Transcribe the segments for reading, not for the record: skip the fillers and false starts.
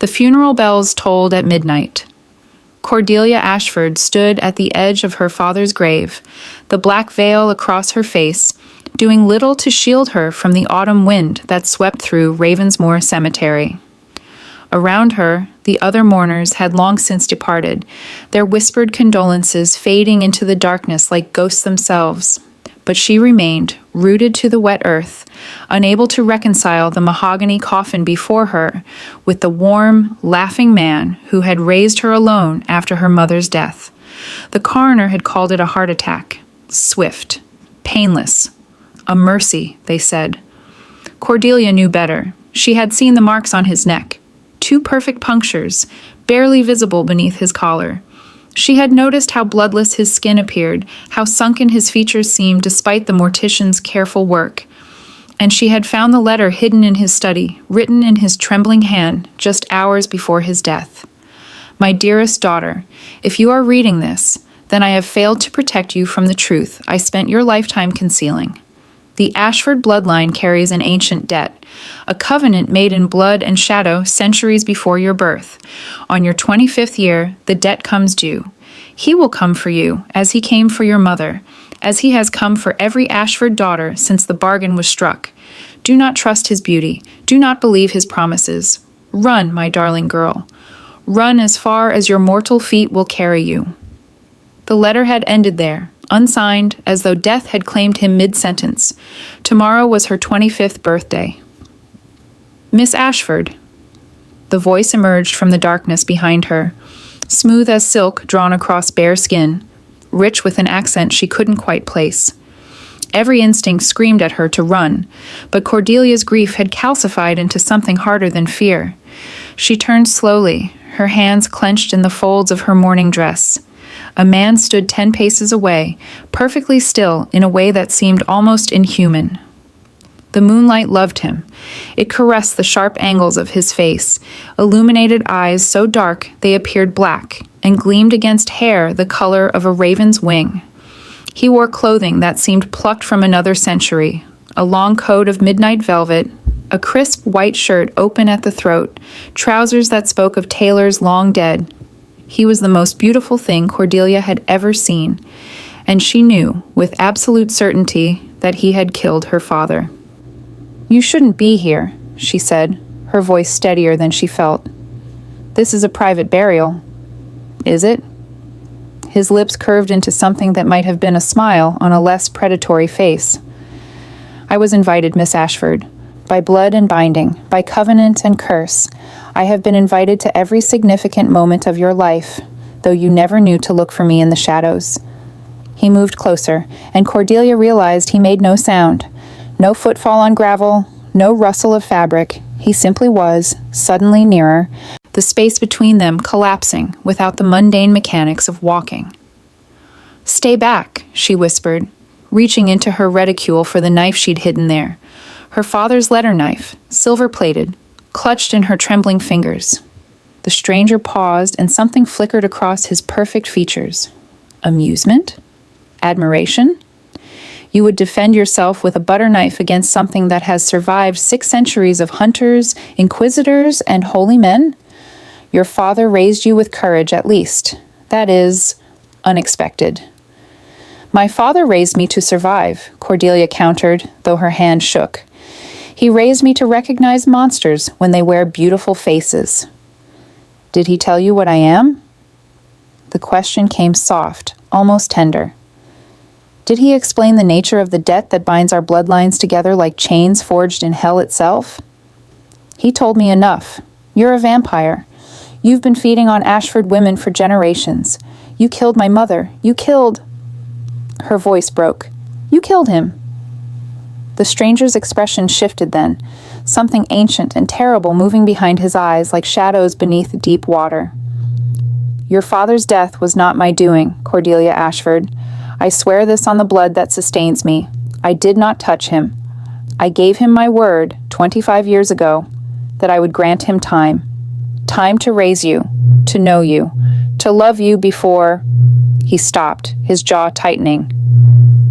The funeral bells tolled at midnight. Cordelia Ashford stood at the edge of her father's grave, the black veil across her face, doing little to shield her from the autumn wind that swept through Ravensmoor Cemetery. Around her, the other mourners had long since departed, their whispered condolences fading into the darkness like ghosts themselves. But she remained, rooted to the wet earth, unable to reconcile the mahogany coffin before her with the warm, laughing man who had raised her alone after her mother's death. The coroner had called it a heart attack. Swift. Painless. A mercy, they said. Cordelia knew better. She had seen the marks on his neck. 2 perfect punctures, barely visible beneath his collar. She had noticed how bloodless his skin appeared, how sunken his features seemed despite the mortician's careful work. And she had found the letter hidden in his study, written in his trembling hand just hours before his death. My dearest daughter, if you are reading this, then I have failed to protect you from the truth I spent your lifetime concealing. The Ashford bloodline carries an ancient debt, a covenant made in blood and shadow centuries before your birth. On your 25th year, the debt comes due. He will come for you, as he came for your mother, as he has come for every Ashford daughter since the bargain was struck. Do not trust his beauty. Do not believe his promises. Run, my darling girl. Run as far as your mortal feet will carry you. The letter had ended there, unsigned, as though death had claimed him mid-sentence. Tomorrow was her 25th birthday. Miss Ashford. The voice emerged from the darkness behind her, smooth as silk drawn across bare skin, rich with an accent she couldn't quite place. Every instinct screamed at her to run, but Cordelia's grief had calcified into something harder than fear. She turned slowly, her hands clenched in the folds of her mourning dress. A man stood 10 paces away, perfectly still in a way that seemed almost inhuman. The moonlight loved him. It caressed the sharp angles of his face, illuminated eyes so dark they appeared black, and gleamed against hair the color of a raven's wing. He wore clothing that seemed plucked from another century, a long coat of midnight velvet, a crisp white shirt open at the throat, trousers that spoke of tailors long dead. He was the most beautiful thing Cordelia had ever seen, and she knew with absolute certainty that he had killed her father. "You shouldn't be here," she said, her voice steadier than she felt. "This is a private burial." "Is it?" His lips curved into something that might have been a smile on a less predatory face. "I was invited, Miss Ashford. By blood and binding, by covenant and curse, I have been invited to every significant moment of your life, though you never knew to look for me in the shadows." He moved closer, and Cordelia realized he made no sound. No footfall on gravel, no rustle of fabric. He simply was, suddenly nearer, the space between them collapsing without the mundane mechanics of walking. "Stay back," she whispered, reaching into her reticule for the knife she'd hidden there. Her father's letter knife, silver-plated, clutched in her trembling fingers. The stranger paused, and something flickered across his perfect features. Amusement? Admiration? You would defend yourself with a butter knife against something that has survived 6 centuries of hunters, inquisitors, and holy men? Your father raised you with courage, at least. That is, unexpected. "My father raised me to survive," Cordelia countered, though her hand shook. "He raised me to recognize monsters when they wear beautiful faces." "Did he tell you what I am?" The question came soft, almost tender. "Did he explain the nature of the debt that binds our bloodlines together like chains forged in hell itself?" "He told me enough. You're a vampire. You've been feeding on Ashford women for generations. You killed my mother. You killed—" Her voice broke. "You killed him." The stranger's expression shifted then, something ancient and terrible moving behind his eyes like shadows beneath deep water. "Your father's death was not my doing, Cordelia Ashford. I swear this on the blood that sustains me. I did not touch him. I gave him my word, 25 years ago, that I would grant him time. Time to raise you, to know you, to love you before—" He stopped, his jaw tightening.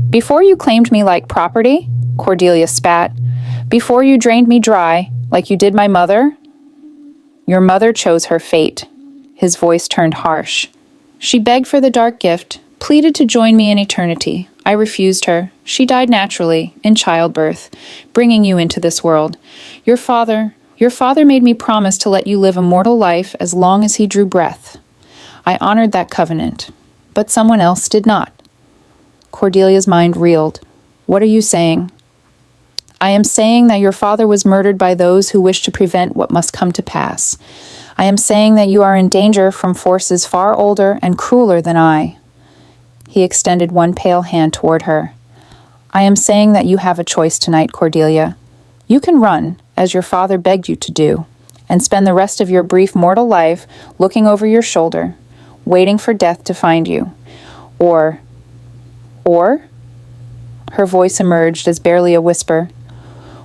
"Before you claimed me like property?" Cordelia spat. "Before you drained me dry, like you did my mother?" Your mother chose her fate." His voice turned harsh. "She begged for the dark gift, pleaded to join me in eternity. I refused her. She died naturally, in childbirth, bringing you into this world. Your father made me promise to let you live a mortal life as long as he drew breath. I honored that covenant, but someone else did not." Cordelia's mind reeled. "What are you saying?" "I am saying that your father was murdered by those who wish to prevent what must come to pass. I am saying that you are in danger from forces far older and crueler than I." He extended one pale hand toward her. "I am saying that you have a choice tonight, Cordelia. You can run, as your father begged you to do, and spend the rest of your brief mortal life looking over your shoulder, waiting for death to find you. Or, her voice emerged as barely a whisper,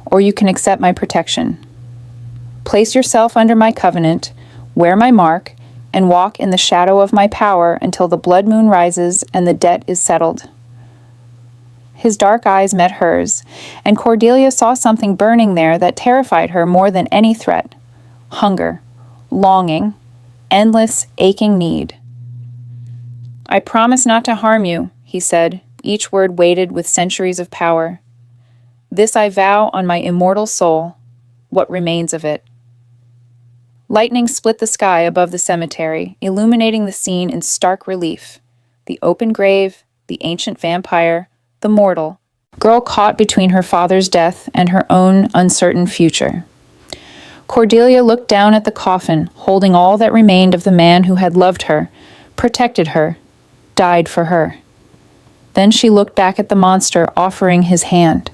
"or you can accept my protection. Place yourself under my covenant, wear my mark, and walk in the shadow of my power until the blood moon rises and the debt is settled." His dark eyes met hers, and Cordelia saw something burning there that terrified her more than any threat. Hunger, longing, endless, aching need. "I promise not to harm you," he said, each word weighted with centuries of power. "This I vow on my immortal soul, what remains of it." Lightning split the sky above the cemetery, illuminating the scene in stark relief. The open grave, the ancient vampire, the mortal, girl caught between her father's death and her own uncertain future. Cordelia looked down at the coffin, holding all that remained of the man who had loved her, protected her, died for her. Then she looked back at the monster, offering his hand.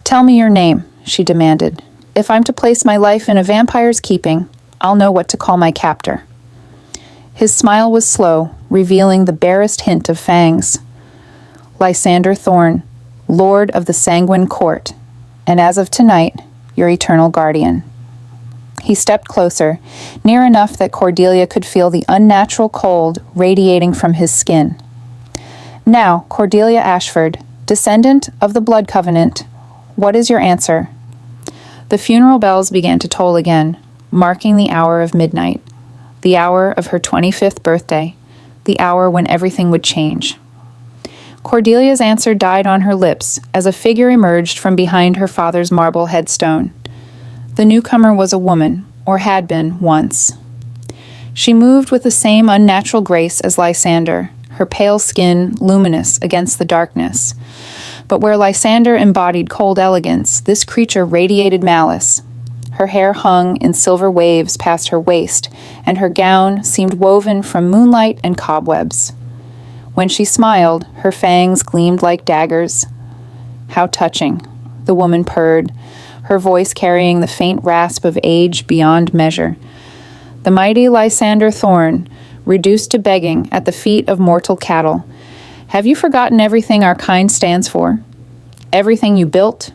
"Tell me your name," she demanded. "If I'm to place my life in a vampire's keeping, I'll know what to call my captor." His smile was slow, revealing the barest hint of fangs. "Lysander Thorn, Lord of the Sanguine Court, and as of tonight, your eternal guardian." He stepped closer, near enough that Cordelia could feel the unnatural cold radiating from his skin. "Now, Cordelia Ashford, descendant of the Blood Covenant, what is your answer?" The funeral bells began to toll again, marking the hour of midnight, the hour of her 25th birthday, the hour when everything would change. Cordelia's answer died on her lips as a figure emerged from behind her father's marble headstone. The newcomer was a woman, or had been once. She moved with the same unnatural grace as Lysander, her pale skin luminous against the darkness. But where Lysander embodied cold elegance, this creature radiated malice. Her hair hung in silver waves past her waist, and her gown seemed woven from moonlight and cobwebs. When she smiled, her fangs gleamed like daggers. "How touching," the woman purred, her voice carrying the faint rasp of age beyond measure. "The mighty Lysander Thorn, reduced to begging at the feet of mortal cattle. Have you forgotten everything our kind stands for? Everything you built?"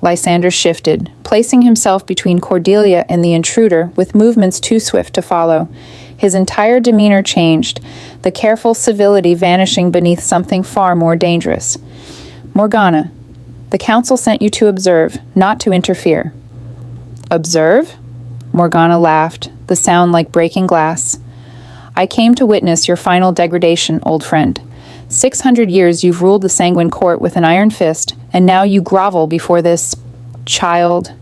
Lysander shifted, placing himself between Cordelia and the intruder with movements too swift to follow. His entire demeanor changed, the careful civility vanishing beneath something far more dangerous. "Morgana, the council sent you to observe, not to interfere." "Observe?" Morgana laughed, the sound like breaking glass. "I came to witness your final degradation, old friend. 600 years you've ruled the Sanguine Court with an iron fist, and now you grovel before this child,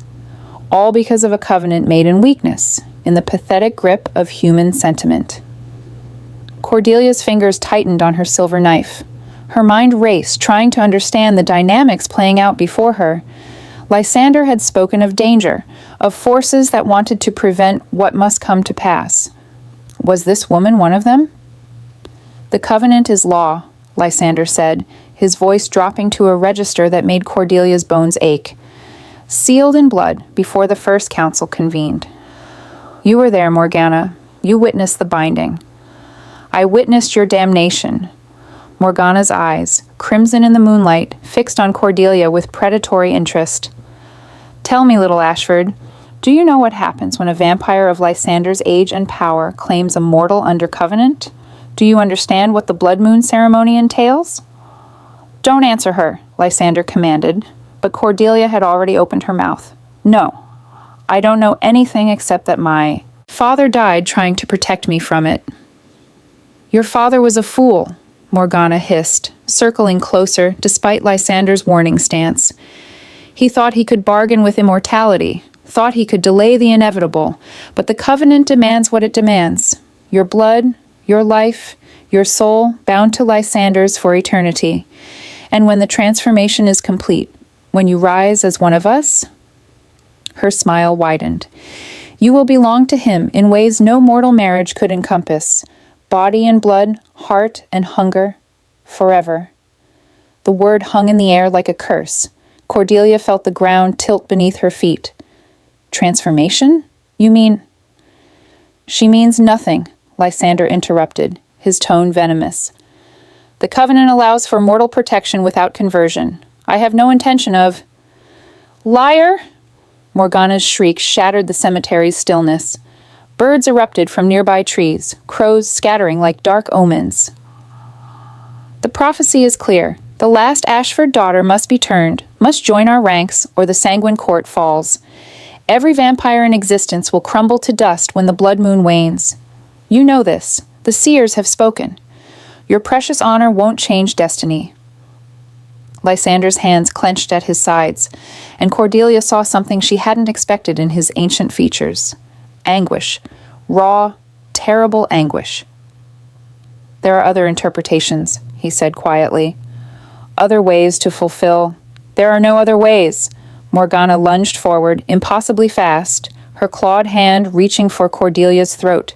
all because of a covenant made in weakness, in the pathetic grip of human sentiment." Cordelia's fingers tightened on her silver knife. Her mind raced, trying to understand the dynamics playing out before her. Lysander had spoken of danger, of forces that wanted to prevent what must come to pass. Was this woman one of them? "The covenant is law," Lysander said, his voice dropping to a register that made Cordelia's bones ache. "Sealed in blood before the first council convened. You were there, Morgana. You witnessed the binding. I witnessed your damnation." Morgana's eyes, crimson in the moonlight, fixed on Cordelia with predatory interest. "Tell me, little Ashford, do you know what happens when a vampire of Lysander's age and power claims a mortal under covenant? Do you understand what the blood moon ceremony entails?" "Don't answer her," Lysander commanded, but Cordelia had already opened her mouth. "No, I don't know anything except that my father died trying to protect me from it." "Your father was a fool," Morgana hissed, circling closer despite Lysander's warning stance. "He thought he could bargain with immortality, thought he could delay the inevitable, but the Covenant demands what it demands. Your blood, your life, your soul bound to Lysander's for eternity. And when the transformation is complete, when you rise as one of us," her smile widened, "you will belong to him in ways no mortal marriage could encompass. Body and blood, heart and hunger, forever." The word hung in the air like a curse. Cordelia felt the ground tilt beneath her feet. "Transformation? You mean—" "She means nothing," Lysander interrupted, his tone venomous. "The Covenant allows for mortal protection without conversion. I have no intention of—" "Liar!" Morgana's shriek shattered the cemetery's stillness. Birds erupted from nearby trees, crows scattering like dark omens. "The prophecy is clear. The last Ashford daughter must be turned, must join our ranks, or the Sanguine Court falls. Every vampire in existence will crumble to dust when the blood moon wanes. You know this. The seers have spoken. Your precious honor won't change destiny." Lysander's hands clenched at his sides, and Cordelia saw something she hadn't expected in his ancient features. Anguish. Raw, terrible anguish. "There are other interpretations," he said quietly. "Other ways to fulfill—" "There are no other ways." Morgana lunged forward, impossibly fast, her clawed hand reaching for Cordelia's throat.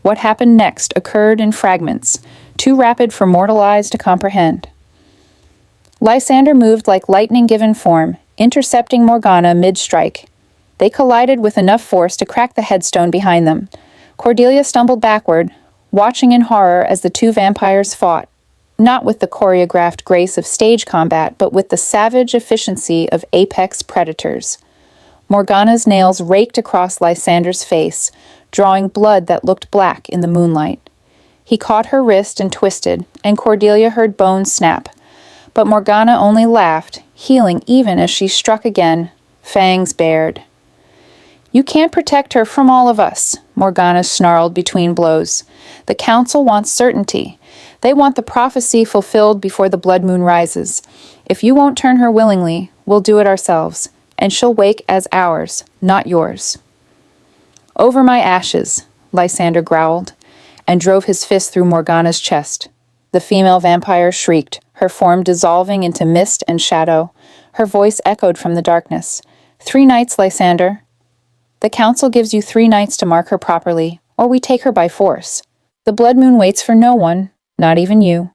What happened next occurred in fragments, too rapid for mortal eyes to comprehend. Lysander moved like lightning given form, intercepting Morgana mid-strike. They collided with enough force to crack the headstone behind them. Cordelia stumbled backward, watching in horror as the two vampires fought, not with the choreographed grace of stage combat, but with the savage efficiency of apex predators. Morgana's nails raked across Lysander's face, drawing blood that looked black in the moonlight. He caught her wrist and twisted, and Cordelia heard bones snap. But Morgana only laughed, healing even as she struck again, fangs bared. "You can't protect her from all of us," Morgana snarled between blows. "The Council wants certainty. They want the prophecy fulfilled before the blood moon rises. If you won't turn her willingly, we'll do it ourselves, and she'll wake as ours, not yours." "Over my ashes," Lysander growled, and drove his fist through Morgana's chest. The female vampire shrieked, her form dissolving into mist and shadow. Her voice echoed from the darkness. "3 nights, Lysander. The Council gives you 3 nights to mark her properly, or we take her by force. The blood moon waits for no one, not even you."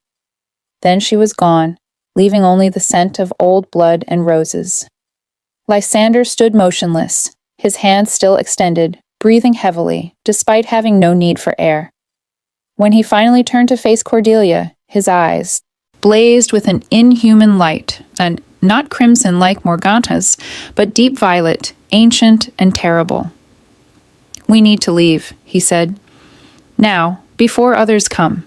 Then she was gone, leaving only the scent of old blood and roses. Lysander stood motionless, his hands still extended, breathing heavily, despite having no need for air. When he finally turned to face Cordelia, his eyes blazed with an inhuman light, and not crimson like Morgana's, but deep violet, ancient and terrible. "We need to leave," he said. "Now, before others come."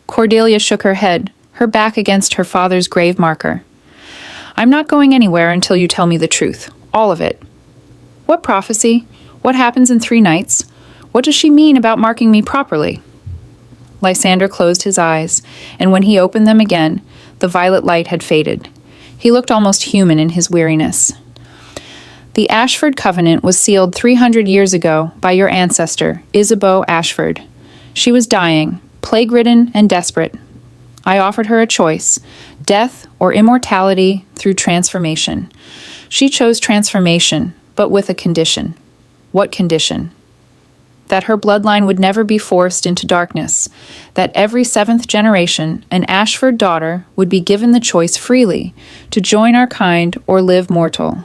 Cordelia shook her head, her back against her father's grave marker. "I'm not going anywhere until you tell me the truth, all of it. What prophecy? What happens in 3 nights? What does she mean about marking me properly?" Lysander closed his eyes, and when he opened them again, the violet light had faded. He looked almost human in his weariness. "The Ashford Covenant was sealed 300 years ago by your ancestor, Isabeau Ashford. She was dying, plague-ridden and desperate. I offered her a choice, death or immortality through transformation. She chose transformation, but with a condition." "What condition?" "That her bloodline would never be forced into darkness, that every 7th generation, an Ashford daughter, would be given the choice freely to join our kind or live mortal.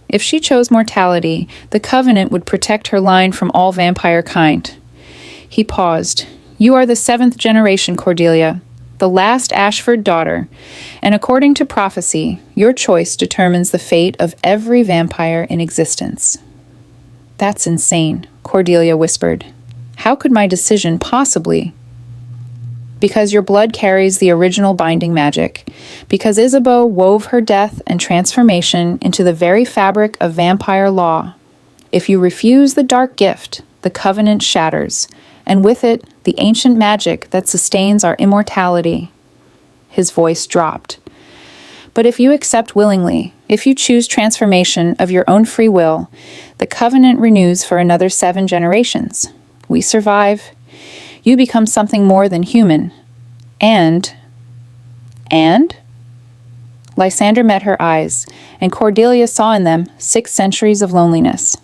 If she chose mortality, the Covenant would protect her line from all vampire kind." He paused. "You are the 7th generation, Cordelia, the last Ashford daughter, and according to prophecy, your choice determines the fate of every vampire in existence." "That's insane," Cordelia whispered. "How could my decision possibly—" "Because your blood carries the original binding magic. Because Isabeau wove her death and transformation into the very fabric of vampire law. If you refuse the dark gift, the covenant shatters, and with it, the ancient magic that sustains our immortality." His voice dropped. "But if you accept willingly, if you choose transformation of your own free will, the covenant renews for another 7 generations. We survive. You become something more than human. And? Lysander met her eyes, and Cordelia saw in them 6 centuries of loneliness.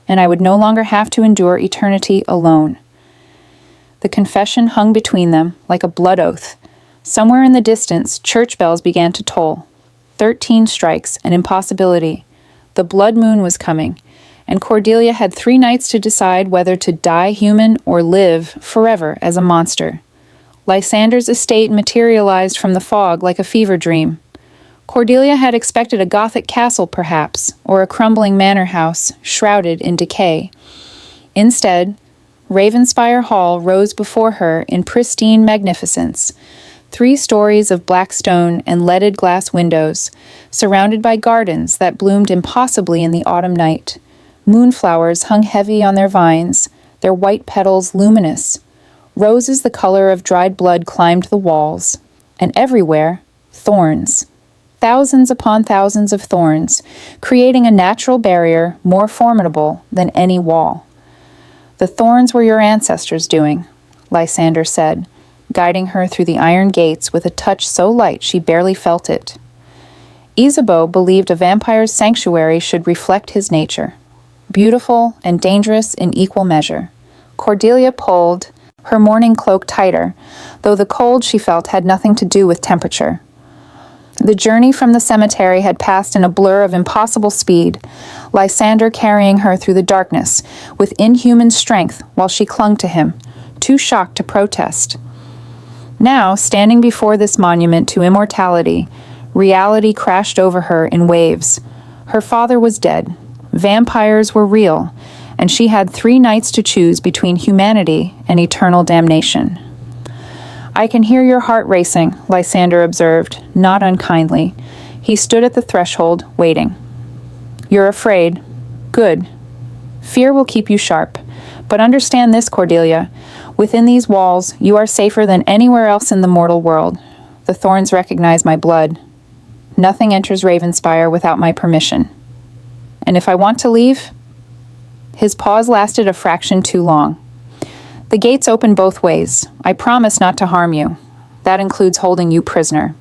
"And I would no longer have to endure eternity alone." The confession hung between them like a blood oath. Somewhere in the distance, church bells began to toll. 13 strikes, an impossibility. The blood moon was coming, and Cordelia had 3 nights to decide whether to die human or live forever as a monster. Lysander's estate materialized from the fog like a fever dream. Cordelia had expected a Gothic castle, perhaps, or a crumbling manor house, shrouded in decay. Instead, Ravenspire Hall rose before her in pristine magnificence. 3 stories of black stone and leaded glass windows, surrounded by gardens that bloomed impossibly in the autumn night. Moonflowers hung heavy on their vines, their white petals luminous. Roses the color of dried blood climbed the walls, and everywhere, thorns. Thousands upon thousands of thorns, creating a natural barrier more formidable than any wall. "The thorns were your ancestors' doing," Lysander said, guiding her through the iron gates with a touch so light she barely felt it. Isabeau believed a vampire's sanctuary should reflect his nature, beautiful and dangerous in equal measure. Cordelia pulled her mourning cloak tighter, though the cold she felt had nothing to do with temperature. The journey from the cemetery had passed in a blur of impossible speed, Lysander carrying her through the darkness with inhuman strength while she clung to him, too shocked to protest. Now, standing before this monument to immortality, reality crashed over her in waves. Her father was dead, vampires were real, and she had 3 nights to choose between humanity and eternal damnation. "I can hear your heart racing," Lysander observed, not unkindly. He stood at the threshold, waiting. "You're afraid. Good. Fear will keep you sharp. But understand this, Cordelia. Within these walls, you are safer than anywhere else in the mortal world. The thorns recognize my blood. Nothing enters Ravenspire without my permission. And if I want to leave?" His pause lasted a fraction too long. "The gates open both ways. I promise not to harm you. That includes holding you prisoner."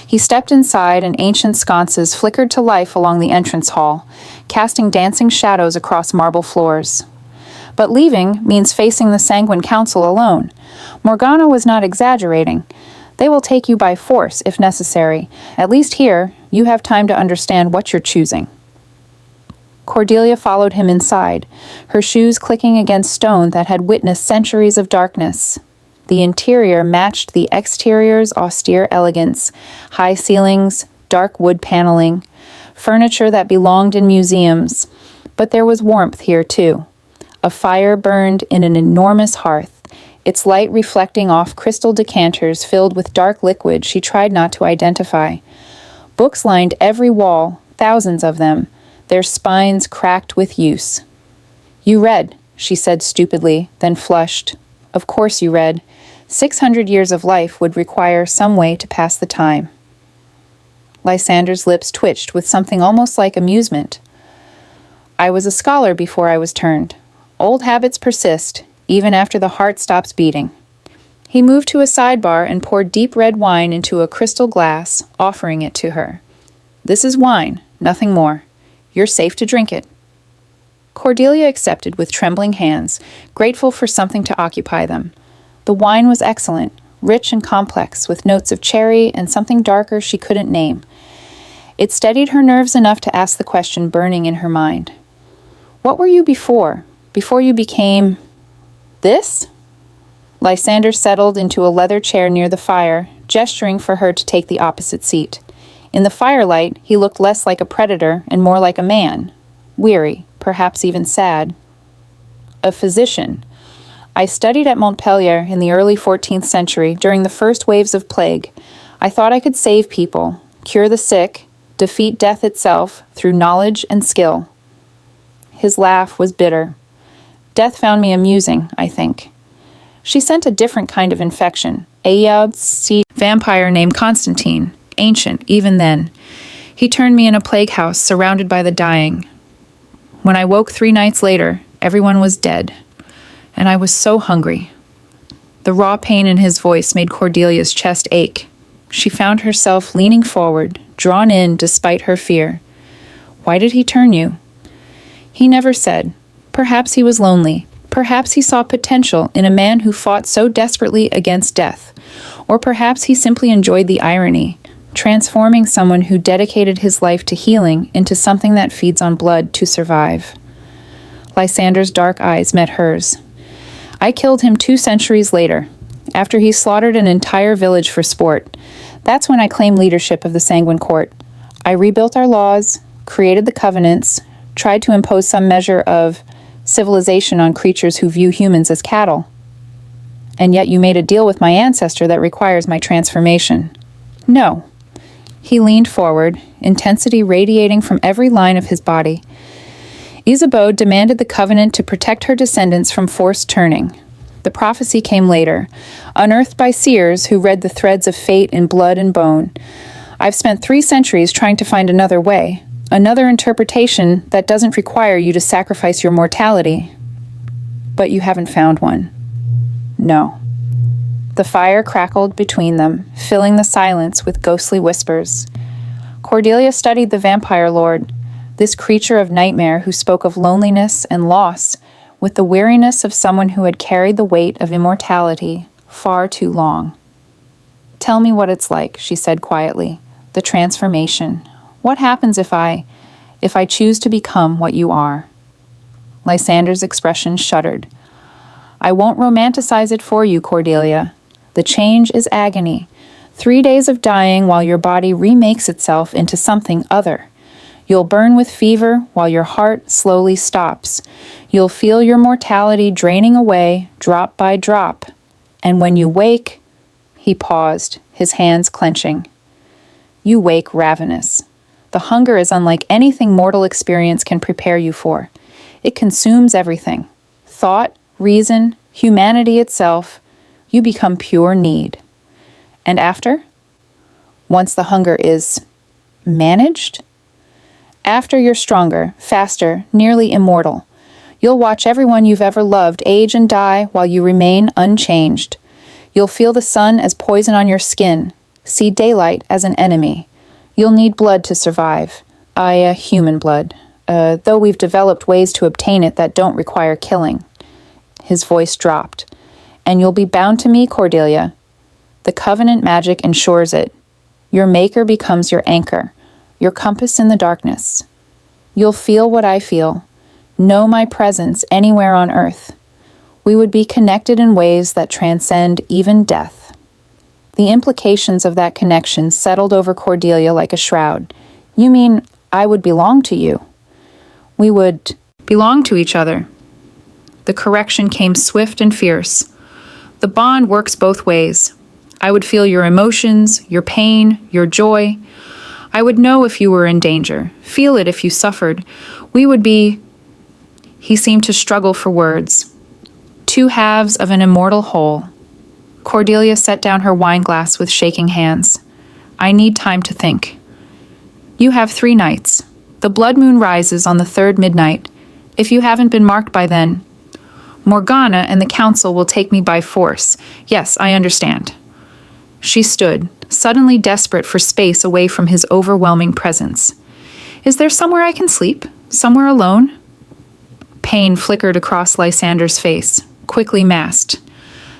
He stepped inside, and ancient sconces flickered to life along the entrance hall, casting dancing shadows across marble floors. But leaving means facing the Sanguine Council alone. Morgana was not exaggerating. They will take you by force if necessary. At least here, you have time to understand what you're choosing. Cordelia followed him inside, her shoes clicking against stone that had witnessed centuries of darkness. The interior matched the exterior's austere elegance, high ceilings, dark wood paneling, furniture that belonged in museums. But there was warmth here, too. A fire burned in an enormous hearth, its light reflecting off crystal decanters filled with dark liquid she tried not to identify. Books lined every wall, thousands of them, their spines cracked with use. "You read," she said stupidly, then flushed. "Of course you read. 600 years of life would require some way to pass the time." Lysander's lips twitched with something almost like amusement. "I was a scholar before I was turned. Old habits persist, even after the heart stops beating." He moved to a sidebar and poured deep red wine into a crystal glass, offering it to her. "This is wine, nothing more. You're safe to drink it." Cordelia accepted with trembling hands, grateful for something to occupy them. The wine was excellent, rich and complex, with notes of cherry and something darker she couldn't name. It steadied her nerves enough to ask the question burning in her mind. "What were you before you became this?" Lysander settled into a leather chair near the fire, gesturing for her to take the opposite seat. In the firelight, he looked less like a predator and more like a man, weary, perhaps even sad. "A physician. I studied at Montpellier in the early 14th century during the first waves of plague. I thought I could save people, cure the sick, defeat death itself through knowledge and skill." His laugh was bitter. Death found me amusing, I think. She sent a different kind of infection, a Vowed vampire named Constantine, ancient even then. He turned me in a plague house surrounded by the dying. When I woke 3 nights later, everyone was dead, and I was so hungry. The raw pain in his voice made Cordelia's chest ache. She found herself leaning forward, drawn in despite her fear. Why did he turn you? He never said. Perhaps he was lonely. Perhaps he saw potential in a man who fought so desperately against death. Or perhaps he simply enjoyed the irony, transforming someone who dedicated his life to healing into something that feeds on blood to survive. Lysander's dark eyes met hers. I killed him 2 centuries later, after he slaughtered an entire village for sport. That's when I claimed leadership of the Sanguine Court. I rebuilt our laws, created the covenants, tried to impose some measure of civilization on creatures who view humans as cattle. And yet you made a deal with my ancestor that requires my transformation. No. He leaned forward, intensity radiating from every line of his body. Isabeau demanded the covenant to protect her descendants from forced turning. The prophecy came later, unearthed by seers who read the threads of fate in blood and bone. I've spent 3 centuries trying to find another way, another interpretation that doesn't require you to sacrifice your mortality. But you haven't found one. No. The fire crackled between them, filling the silence with ghostly whispers. Cordelia studied the vampire lord, this creature of nightmare who spoke of loneliness and loss with the weariness of someone who had carried the weight of immortality far too long. Tell me what it's like, she said quietly. The transformation. What happens if I choose to become what you are? Lysander's expression shuddered. I won't romanticize it for you, Cordelia. The change is agony. 3 days of dying while your body remakes itself into something other. You'll burn with fever while your heart slowly stops. You'll feel your mortality draining away, drop by drop. And when you wake, he paused, his hands clenching. You wake ravenous. The hunger is unlike anything mortal experience can prepare you for. It consumes everything. Thought, reason, humanity itself. You become pure need. And after? Once the hunger is managed? After you're stronger, faster, nearly immortal. You'll watch everyone you've ever loved age and die while you remain unchanged. You'll feel the sun as poison on your skin, see daylight as an enemy. You'll need blood to survive. Human blood. Though we've developed ways to obtain it that don't require killing. His voice dropped. And you'll be bound to me, Cordelia. The covenant magic ensures it. Your maker becomes your anchor, your compass in the darkness. You'll feel what I feel, know my presence anywhere on earth. We would be connected in ways that transcend even death. The implications of that connection settled over Cordelia like a shroud. You mean I would belong to you? We would belong to each other. The correction came swift and fierce. The bond works both ways. I would feel your emotions, your pain, your joy. I would know if you were in danger, feel it if you suffered. We would be... He seemed to struggle for words. 2 halves of an immortal whole. Cordelia set down her wineglass with shaking hands. I need time to think. You have 3 nights. The blood moon rises on the 3rd midnight. If you haven't been marked by then, Morgana and the council will take me by force. Yes, I understand. She stood, suddenly desperate for space away from his overwhelming presence. Is there somewhere I can sleep? Somewhere alone? Pain flickered across Lysander's face, quickly masked.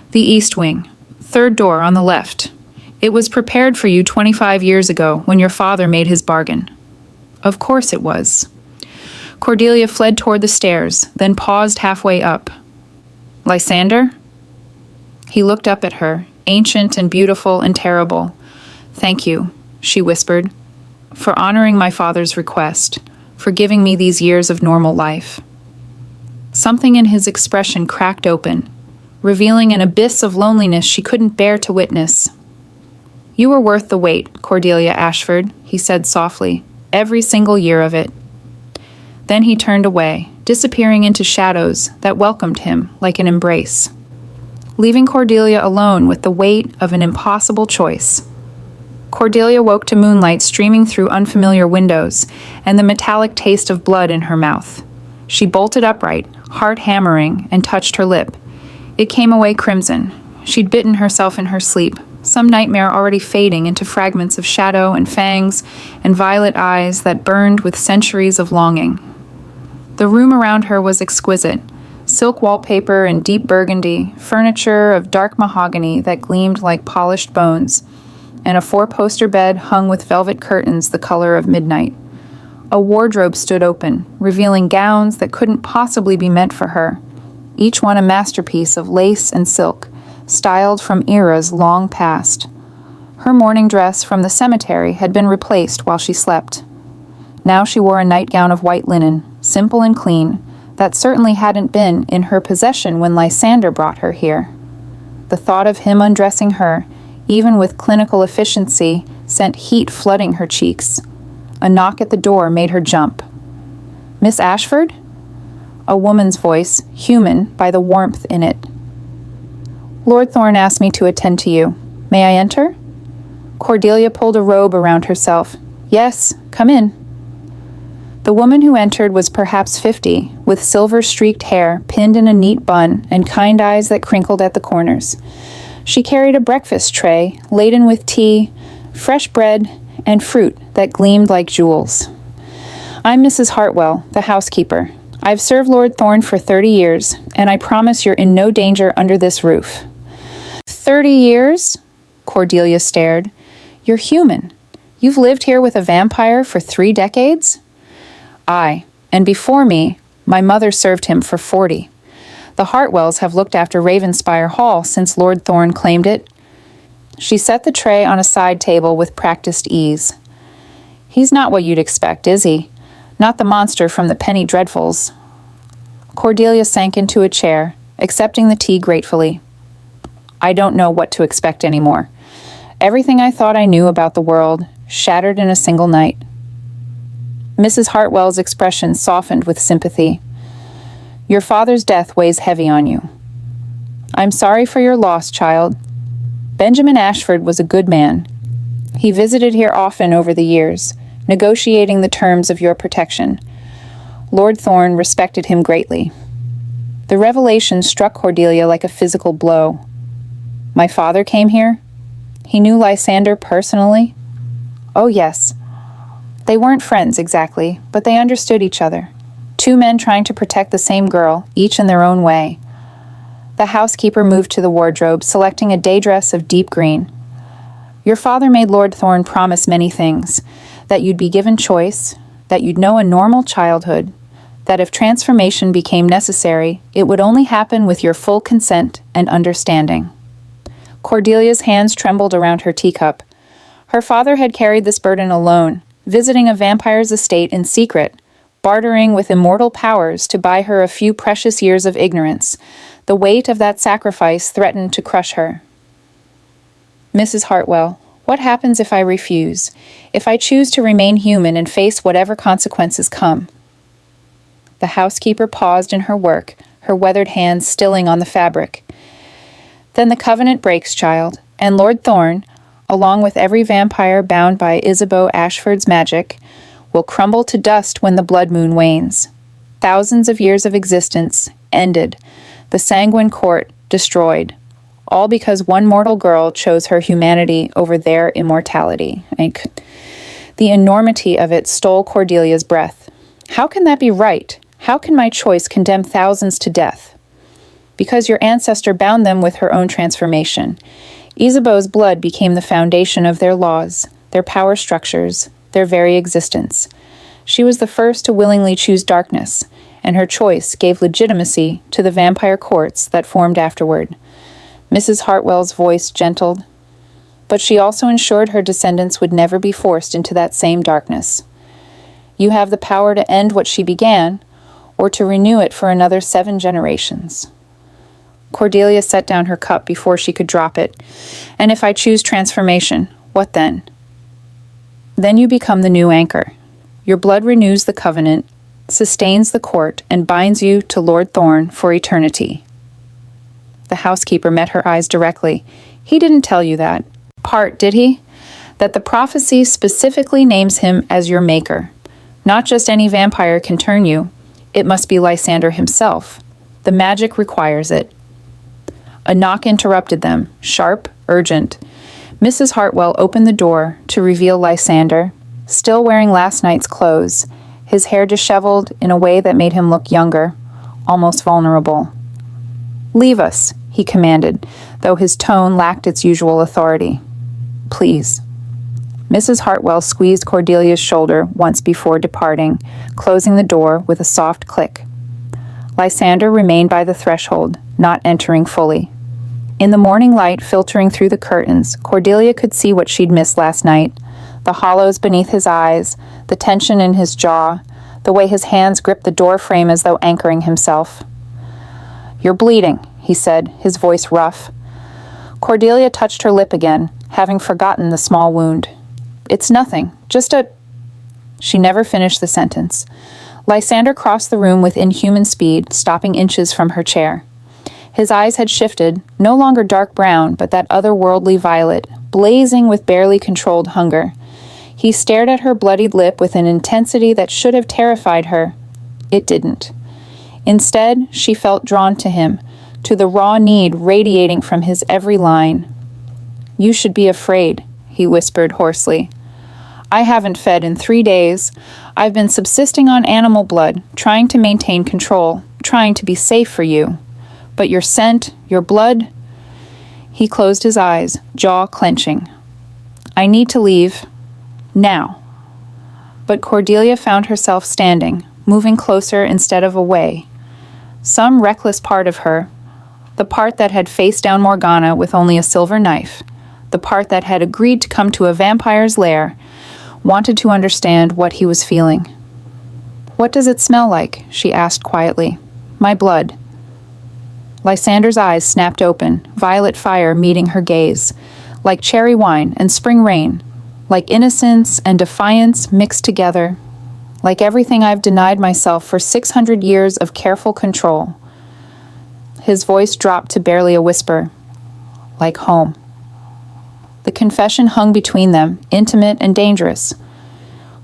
The east wing, 3rd door on the left. It was prepared for you 25 years ago when your father made his bargain. Of course it was. Cordelia fled toward the stairs, then paused halfway up. Lysander? He looked up at her, ancient and beautiful and terrible. Thank you, she whispered, for honoring my father's request, for giving me these years of normal life. Something in his expression cracked open, revealing an abyss of loneliness she couldn't bear to witness. You were worth the wait, Cordelia Ashford, he said softly, every single year of it. Then he turned away, disappearing into shadows that welcomed him like an embrace, leaving Cordelia alone with the weight of an impossible choice. Cordelia woke to moonlight streaming through unfamiliar windows and the metallic taste of blood in her mouth. She bolted upright, heart hammering, and touched her lip. It came away crimson. She'd bitten herself in her sleep, some nightmare already fading into fragments of shadow and fangs and violet eyes that burned with centuries of longing. The room around her was exquisite. Silk wallpaper and deep burgundy, furniture of dark mahogany that gleamed like polished bones, and a four-poster bed hung with velvet curtains the color of midnight. A wardrobe stood open, revealing gowns that couldn't possibly be meant for her, each one a masterpiece of lace and silk, styled from eras long past. Her morning dress from the cemetery had been replaced while she slept. Now she wore a nightgown of white linen, simple and clean, that certainly hadn't been in her possession when Lysander brought her here. The thought of him undressing her, even with clinical efficiency, sent heat flooding her cheeks. A knock at the door made her jump. "Miss Ashford?" A woman's voice, human by the warmth in it. "Lord Thorne asked me to attend to you. May I enter?" Cordelia pulled a robe around herself. "Yes, come in." The woman who entered was perhaps 50, with silver-streaked hair pinned in a neat bun and kind eyes that crinkled at the corners. She carried a breakfast tray laden with tea, fresh bread, and fruit that gleamed like jewels. "I'm Mrs. Hartwell, the housekeeper. I've served Lord Thorne for 30 years, and I promise you're in no danger under this roof." 30 years? Cordelia stared. "You're human. You've lived here with a vampire for 3 decades?" "Aye, and before me, my mother served him for 40. The Hartwells have looked after Ravenspire Hall since Lord Thorne claimed it." She set the tray on a side table with practiced ease. "He's not what you'd expect, is he? Not the monster from the Penny Dreadfuls." Cordelia sank into a chair, accepting the tea gratefully. "I don't know what to expect anymore. Everything I thought I knew about the world, shattered in a single night." Mrs. Hartwell's expression softened with sympathy. "Your father's death weighs heavy on you. I'm sorry for your loss, child. Benjamin Ashford was a good man. He visited here often over the years, negotiating the terms of your protection. Lord Thorne respected him greatly." The revelation struck Cordelia like a physical blow. "My father came here? He knew Lysander personally?" "Oh, yes. They weren't friends exactly, but they understood each other. 2 men trying to protect the same girl, each in their own way." The housekeeper moved to the wardrobe, selecting a day dress of deep green. "Your father made Lord Thorne promise many things. That you'd be given choice, that you'd know a normal childhood, that if transformation became necessary, it would only happen with your full consent and understanding." Cordelia's hands trembled around her teacup. Her father had carried this burden alone, visiting a vampire's estate in secret, bartering with immortal powers to buy her a few precious years of ignorance. The weight of that sacrifice threatened to crush her. "Mrs. Hartwell, what happens if I refuse? If I choose to remain human and face whatever consequences come?" The housekeeper paused in her work, her weathered hands stilling on the fabric. "Then the covenant breaks, child, and Lord Thorne, along with every vampire bound by Isabeau Ashford's magic, will crumble to dust when the blood moon wanes. Thousands of years of existence ended, the sanguine court destroyed, all because one mortal girl chose her humanity over their immortality." The enormity of it stole Cordelia's breath. "How can that be right? How can my choice condemn thousands to death?" "Because your ancestor bound them with her own transformation. Isabeau's blood became the foundation of their laws, their power structures, their very existence. She was the first to willingly choose darkness, and her choice gave legitimacy to the vampire courts that formed afterward." Mrs. Hartwell's voice gentled. "But she also ensured her descendants would never be forced into that same darkness. You have the power to end what she began, or to renew it for another 7 generations." Cordelia set down her cup before she could drop it. "And if I choose transformation, what then?" "Then you become the new anchor. Your blood renews the covenant, sustains the court and binds you to Lord Thorn for eternity." The housekeeper met her eyes directly. "He didn't tell you that part, did he? That the prophecy specifically names him as your maker. Not just any vampire can turn you. It must be Lysander himself. The magic requires it." A knock interrupted them, sharp, urgent. Mrs. Hartwell opened the door to reveal Lysander, still wearing last night's clothes, his hair disheveled in a way that made him look younger, almost vulnerable. "Leave us," he commanded, though his tone lacked its usual authority. "Please." Mrs. Hartwell squeezed Cordelia's shoulder once before departing, closing the door with a soft click. Lysander remained by the threshold, not entering fully. In the morning light filtering through the curtains, Cordelia could see what she'd missed last night: the hollows beneath his eyes, the tension in his jaw, the way his hands gripped the door frame as though anchoring himself. "You're bleeding," he said, his voice rough. Cordelia touched her lip again, having forgotten the small wound. "It's nothing, just a—" She never finished the sentence. Lysander crossed the room with inhuman speed, stopping inches from her chair. His eyes had shifted, no longer dark brown, but that otherworldly violet, blazing with barely controlled hunger. He stared at her bloodied lip with an intensity that should have terrified her. It didn't. Instead, she felt drawn to him, to the raw need radiating from his every line. "You should be afraid," he whispered hoarsely. "I haven't fed in 3 days. I've been subsisting on animal blood, trying to maintain control, trying to be safe for you. But your scent, your blood—" He closed his eyes, jaw clenching. "I need to leave. Now." But Cordelia found herself standing, moving closer instead of away. Some reckless part of her, the part that had faced down Morgana with only a silver knife, the part that had agreed to come to a vampire's lair, wanted to understand what he was feeling. "What does it smell like?" she asked quietly. "My blood." Lysander's eyes snapped open, violet fire meeting her gaze, like cherry wine and spring rain, like innocence and defiance mixed together, like everything I've denied myself for 600 years of careful control. His voice dropped to barely a whisper, "Like home." The confession hung between them, intimate and dangerous.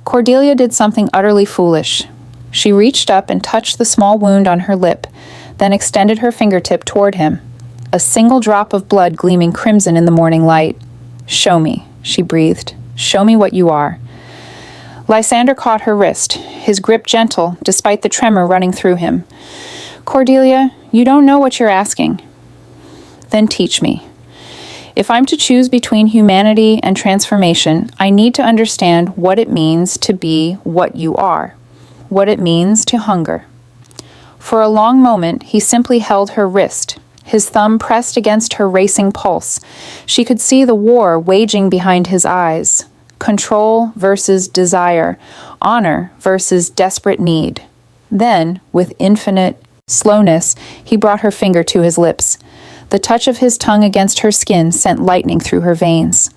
Cordelia did something utterly foolish. She reached up and touched the small wound on her lip, then extended her fingertip toward him, a single drop of blood gleaming crimson in the morning light. "Show me," she breathed. "Show me what you are." Lysander caught her wrist, his grip gentle despite the tremor running through him. "Cordelia, you don't know what you're asking." "Then teach me. If I'm to choose between humanity and transformation, I need to understand what it means to be what you are, what it means to hunger." For a long moment, he simply held her wrist, his thumb pressed against her racing pulse. She could see the war waging behind his eyes. Control versus desire, honor versus desperate need. Then, with infinite slowness, he brought her finger to his lips. The touch of his tongue against her skin sent lightning through her veins.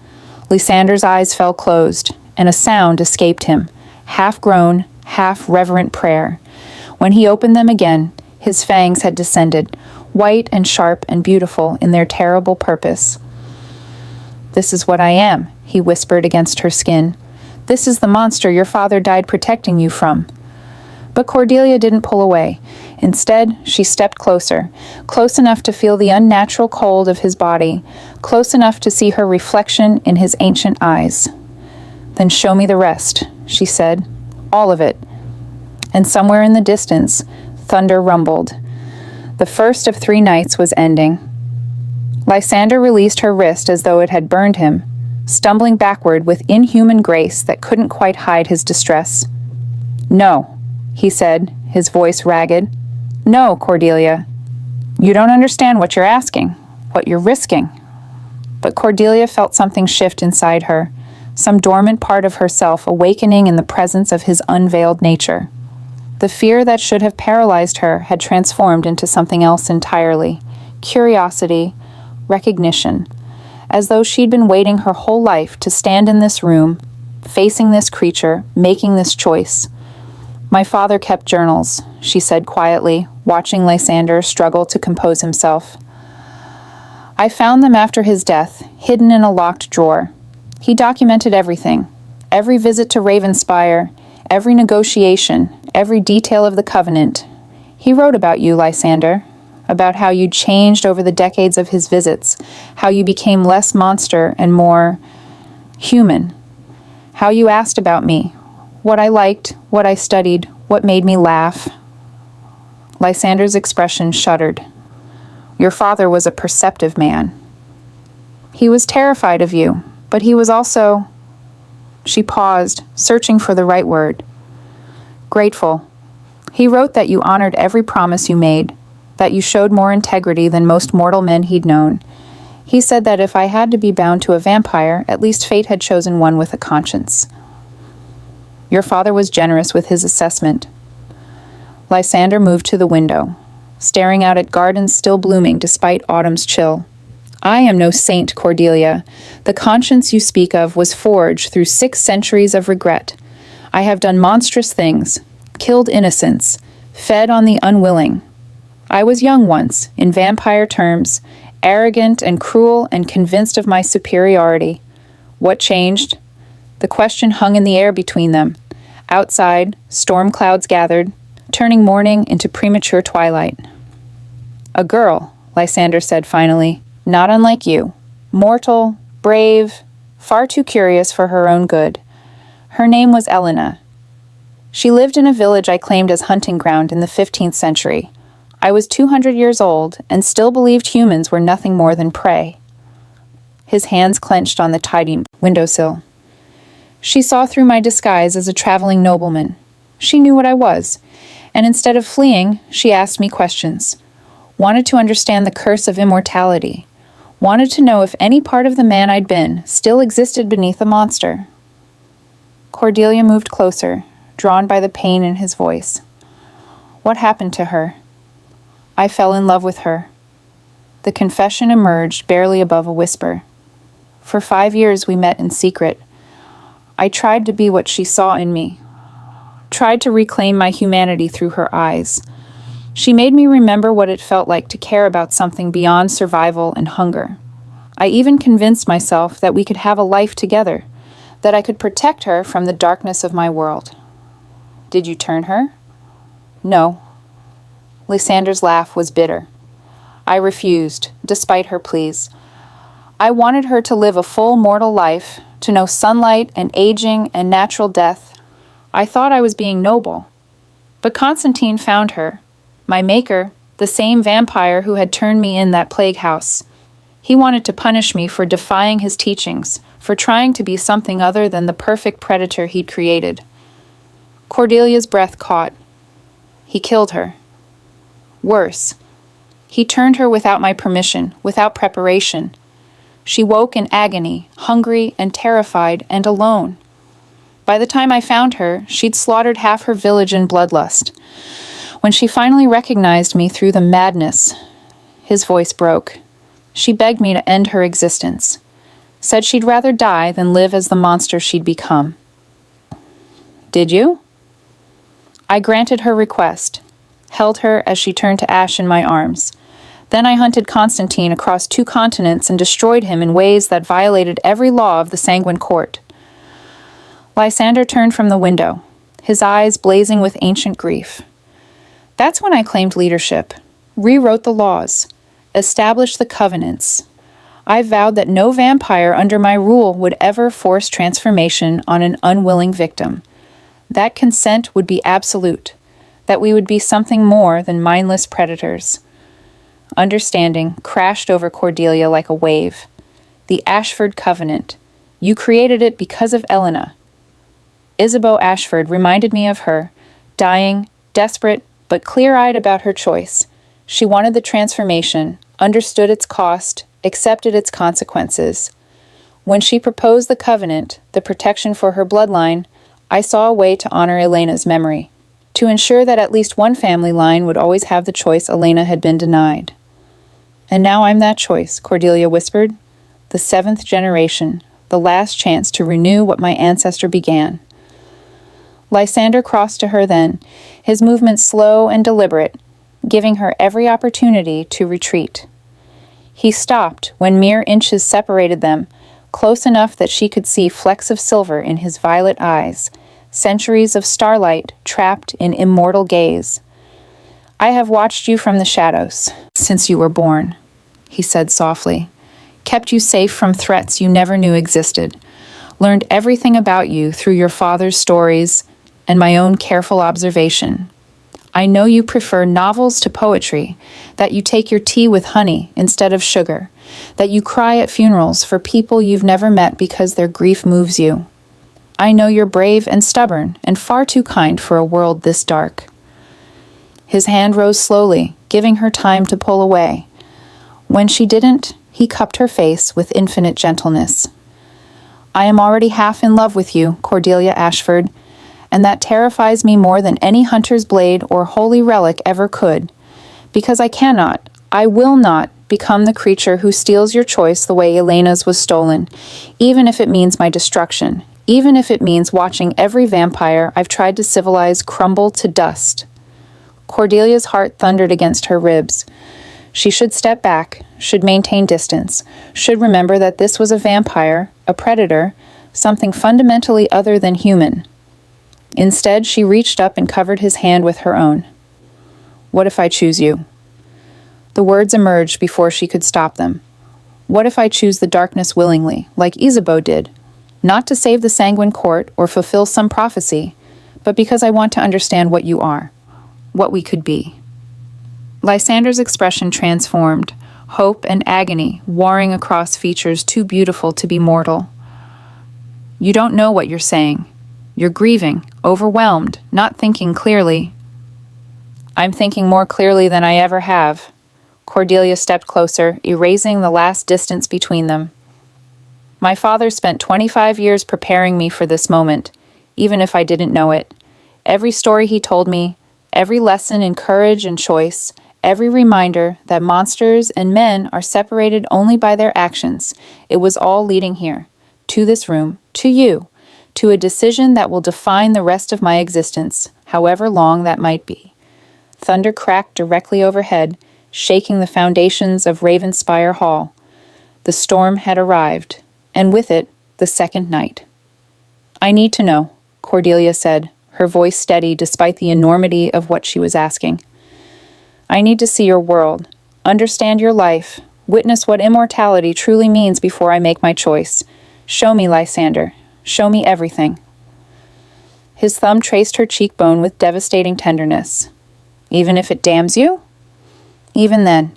Lysander's eyes fell closed, and a sound escaped him, half-groan, half-reverent prayer. When he opened them again, his fangs had descended, white and sharp and beautiful in their terrible purpose. "This is what I am," he whispered against her skin. "This is the monster your father died protecting you from." But Cordelia didn't pull away. Instead, she stepped closer, close enough to feel the unnatural cold of his body, close enough to see her reflection in his ancient eyes. "Then show me the rest," she said. "All of it." And somewhere in the distance, thunder rumbled. The first of 3 nights was ending. Lysander released her wrist as though it had burned him, stumbling backward with inhuman grace that couldn't quite hide his distress. "No," he said, his voice ragged. "No, Cordelia. You don't understand what you're asking, what you're risking." But Cordelia felt something shift inside her, some dormant part of herself awakening in the presence of his unveiled nature. The fear that should have paralyzed her had transformed into something else entirely: curiosity, recognition, as though she'd been waiting her whole life to stand in this room, facing this creature, making this choice. My father kept journals, she said quietly, watching Lysander struggle to compose himself. I found them after his death, hidden in a locked drawer. He documented everything, every visit to Ravenspire, every negotiation, every detail of the covenant. He wrote about you, Lysander, about how you changed over the decades of his visits, how you became less monster and more human, how you asked about me, what I liked, what I studied, what made me laugh. Lysander's expression shuddered. Your father was a perceptive man. He was terrified of you, but he was also... She paused, searching for the right word. Grateful. He wrote that you honored every promise you made, that you showed more integrity than most mortal men he'd known. He said that if I had to be bound to a vampire, at least fate had chosen one with a conscience. Your father was generous with his assessment. Lysander moved to the window, staring out at gardens still blooming despite autumn's chill. I am no saint, Cordelia. The conscience you speak of was forged through 6 centuries of regret. I have done monstrous things, killed innocents, fed on the unwilling. I was young once, in vampire terms, arrogant and cruel and convinced of my superiority. What changed? The question hung in the air between them. Outside, storm clouds gathered, turning morning into premature twilight. A girl, Lysander said finally, not unlike you. Mortal, brave, far too curious for her own good. Her name was Elena. She lived in a village I claimed as hunting ground in the 15th century. I was 200 years old and still believed humans were nothing more than prey. His hands clenched on the tiny windowsill. She saw through my disguise as a traveling nobleman. She knew what I was, and instead of fleeing, she asked me questions. Wanted to understand the curse of immortality. Wanted to know if any part of the man I'd been still existed beneath the monster. Cordelia moved closer, drawn by the pain in his voice. What happened to her? I fell in love with her. The confession emerged barely above a whisper. For 5 years we met in secret. I tried to be what she saw in me. Tried to reclaim my humanity through her eyes. She made me remember what it felt like to care about something beyond survival and hunger. I even convinced myself that we could have a life together, that I could protect her from the darkness of my world. Did you turn her? No. Lysander's laugh was bitter. I refused, despite her pleas. I wanted her to live a full mortal life, to know sunlight and aging and natural death. I thought I was being noble. But Constantine found her, my maker, the same vampire who had turned me in that plague house. He wanted to punish me for defying his teachings, for trying to be something other than the perfect predator he'd created. Cordelia's breath caught. He killed her. Worse, he turned her without my permission, without preparation. She woke in agony, hungry and terrified and alone. By the time I found her, she'd slaughtered half her village in bloodlust. When she finally recognized me through the madness, his voice broke. She begged me to end her existence. Said she'd rather die than live as the monster she'd become. Did you? I granted her request, held her as she turned to ash in my arms. Then I hunted Constantine across 2 continents and destroyed him in ways that violated every law of the Sanguine Court. Lysander turned from the window, his eyes blazing with ancient grief. That's when I claimed leadership, rewrote the laws, established the covenants. I vowed that no vampire under my rule would ever force transformation on an unwilling victim. That consent would be absolute, that we would be something more than mindless predators. Understanding crashed over Cordelia like a wave. The Ashford Covenant. You created it because of Elena. Isabeau Ashford reminded me of her, dying, desperate, but clear-eyed about her choice. She wanted the transformation, understood its cost, accepted its consequences. When she proposed the covenant, the protection for her bloodline, I saw a way to honor Elena's memory, to ensure that at least one family line would always have the choice Elena had been denied. And now I'm that choice, Cordelia whispered. The 7th generation, the last chance to renew what my ancestor began. Lysander crossed to her then, his movements slow and deliberate, giving her every opportunity to retreat. He stopped when mere inches separated them, close enough that she could see flecks of silver in his violet eyes, centuries of starlight trapped in immortal gaze. "I have watched you from the shadows since you were born," he said softly, "kept you safe from threats you never knew existed, learned everything about you through your father's stories and my own careful observation. I know you prefer novels to poetry, that you take your tea with honey instead of sugar, that you cry at funerals for people you've never met because their grief moves you. I know you're brave and stubborn and far too kind for a world this dark." His hand rose slowly, giving her time to pull away. When she didn't, he cupped her face with infinite gentleness. "I am already half in love with you, Cordelia Ashford, and that terrifies me more than any hunter's blade or holy relic ever could, because I will not become the creature who steals your choice the way Elena's was stolen, even if it means my destruction, even if it means watching every vampire I've tried to civilize crumble to dust." Cordelia's heart thundered against her ribs. She should step back, should maintain distance, should remember that this was a vampire, a predator, something fundamentally other than human. Instead, she reached up and covered his hand with her own. "What if I choose you?" The words emerged before she could stop them. "What if I choose the darkness willingly, like Isabeau did? Not to save the Sanguine Court or fulfill some prophecy, but because I want to understand what you are, what we could be." Lysander's expression transformed, hope and agony warring across features too beautiful to be mortal. "You don't know what you're saying. You're grieving, overwhelmed, not thinking clearly." "I'm thinking more clearly than I ever have." Cordelia stepped closer, erasing the last distance between them. "My father spent 25 years preparing me for this moment, even if I didn't know it. Every story he told me, every lesson in courage and choice, every reminder that monsters and men are separated only by their actions, it was all leading here, to this room, to you, to a decision that will define the rest of my existence, however long that might be." Thunder cracked directly overhead, shaking the foundations of Ravenspire Hall. The storm had arrived, and with it, the second night. "I need to know," Cordelia said, her voice steady despite the enormity of what she was asking. "I need to see your world, understand your life, witness what immortality truly means before I make my choice. Show me, Lysander. Show me everything." His thumb traced her cheekbone with devastating tenderness. "Even if it damns you?" "Even then."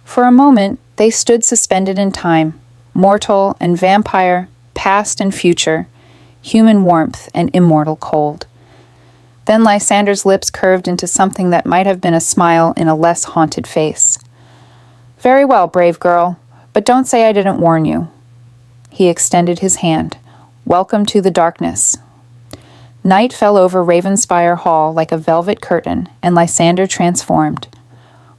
For a moment, they stood suspended in time, mortal and vampire, past and future, human warmth and immortal cold. Then Lysander's lips curved into something that might have been a smile in a less haunted face. "Very well, brave girl, but don't say I didn't warn you." He extended his hand. "Welcome to the darkness." Night fell over Ravenspire Hall like a velvet curtain, and Lysander transformed.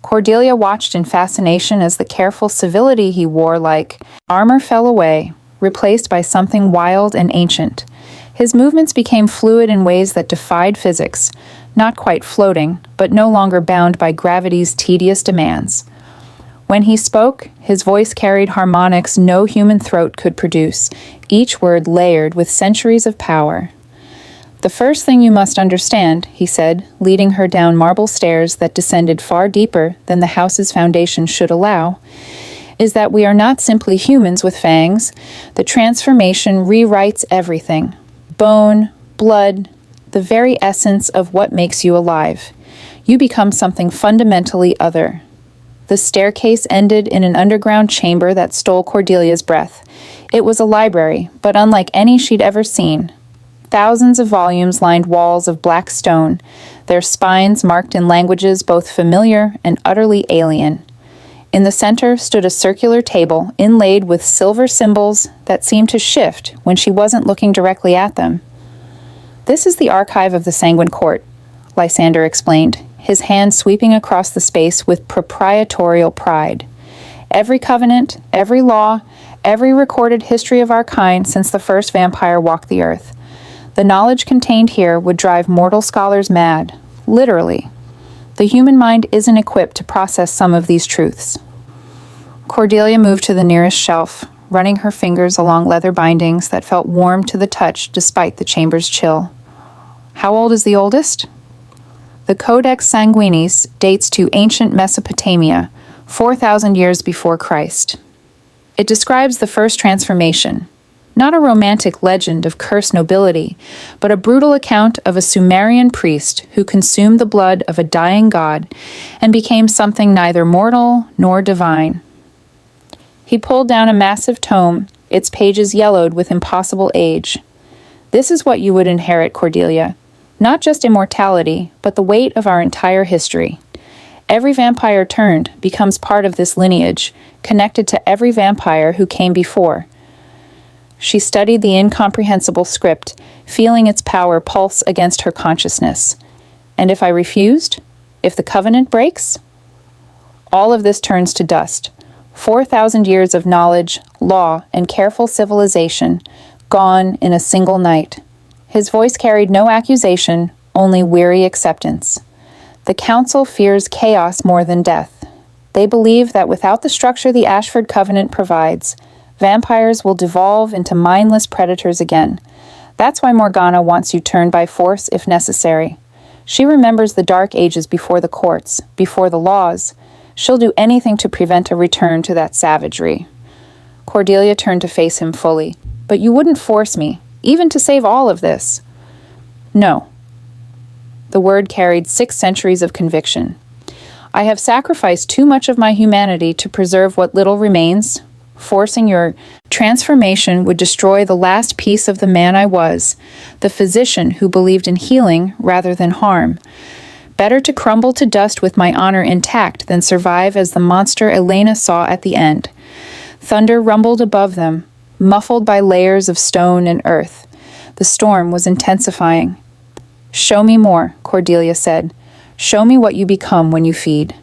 Cordelia watched in fascination as the careful civility he wore like armor fell away, replaced by something wild and ancient. His movements became fluid in ways that defied physics, not quite floating, but no longer bound by gravity's tedious demands. When he spoke, his voice carried harmonics no human throat could produce, each word layered with centuries of power. "The first thing you must understand," he said, leading her down marble stairs that descended far deeper than the house's foundation should allow, "is that we are not simply humans with fangs. The transformation rewrites everything. Bone, blood, the very essence of what makes you alive. You become something fundamentally other." The staircase ended in an underground chamber that stole Cordelia's breath. It was a library, but unlike any she'd ever seen. Thousands of volumes lined walls of black stone, their spines marked in languages both familiar and utterly alien. In the center stood a circular table inlaid with silver symbols that seemed to shift when she wasn't looking directly at them. "This is the archive of the Sanguine Court," Lysander explained, his hand sweeping across the space with proprietorial pride. "Every covenant, every law, every recorded history of our kind since the first vampire walked the earth. The knowledge contained here would drive mortal scholars mad, literally. The human mind isn't equipped to process some of these truths. Cordelia moved to the nearest shelf, running her fingers along leather bindings that felt warm to the touch despite the chamber's chill. How old is the oldest? The Codex Sanguinis dates to ancient Mesopotamia, 4,000 years before Christ. It describes the first transformation, not a romantic legend of cursed nobility, but a brutal account of a Sumerian priest who consumed the blood of a dying god and became something neither mortal nor divine. He pulled down a massive tome, its pages yellowed with impossible age. This is what you would inherit, Cordelia. Not just immortality, but the weight of our entire history. Every vampire turned becomes part of this lineage, connected to every vampire who came before. She studied the incomprehensible script, feeling its power pulse against her consciousness. And if I refused? If the covenant breaks? All of this turns to dust. 4,000 years of knowledge, law, and careful civilization, gone in a single night. His voice carried no accusation, only weary acceptance. The Council fears chaos more than death. They believe that without the structure the Ashford Covenant provides, vampires will devolve into mindless predators again. That's why Morgana wants you turned by force if necessary. She remembers the dark ages before the courts, before the laws. She'll do anything to prevent a return to that savagery. Cordelia turned to face him fully. But you wouldn't force me, even to save all of this. No. The word carried 6 centuries of conviction. I have sacrificed too much of my humanity to preserve what little remains. Forcing your transformation would destroy the last piece of the man I was, the physician who believed in healing rather than harm. Better to crumble to dust with my honor intact than survive as the monster Elena saw at the end. Thunder rumbled above them, muffled by layers of stone and earth. The storm was intensifying. Show me more, Cordelia said. Show me what you become when you feed.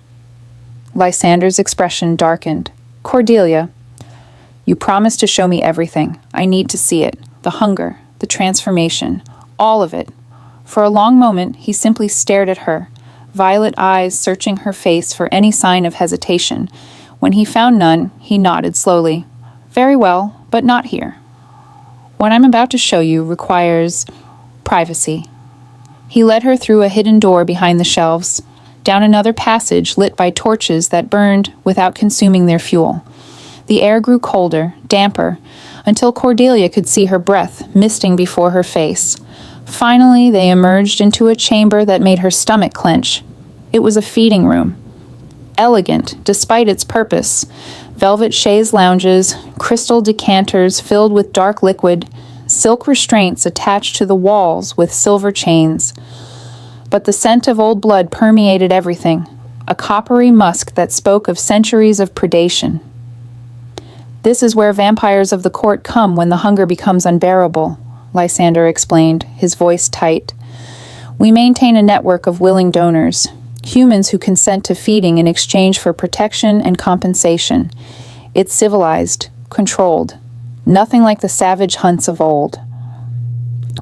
Lysander's expression darkened. Cordelia, you promised to show me everything. I need to see it. The hunger, the transformation, all of it. For a long moment, he simply stared at her, violet eyes searching her face for any sign of hesitation. When he found none, he nodded slowly. Very well, but not here. What I'm about to show you requires privacy. He led her through a hidden door behind the shelves, down another passage lit by torches that burned without consuming their fuel. The air grew colder, damper, until Cordelia could see her breath misting before her face. Finally, they emerged into a chamber that made her stomach clench. It was a feeding room. Elegant, despite its purpose. Velvet chaise lounges, crystal decanters filled with dark liquid, silk restraints attached to the walls with silver chains. But the scent of old blood permeated everything, a coppery musk that spoke of centuries of predation. This is where vampires of the court come when the hunger becomes unbearable, Lysander explained, his voice tight. We maintain a network of willing donors, humans who consent to feeding in exchange for protection and compensation. It's civilized, controlled, nothing like the savage hunts of old.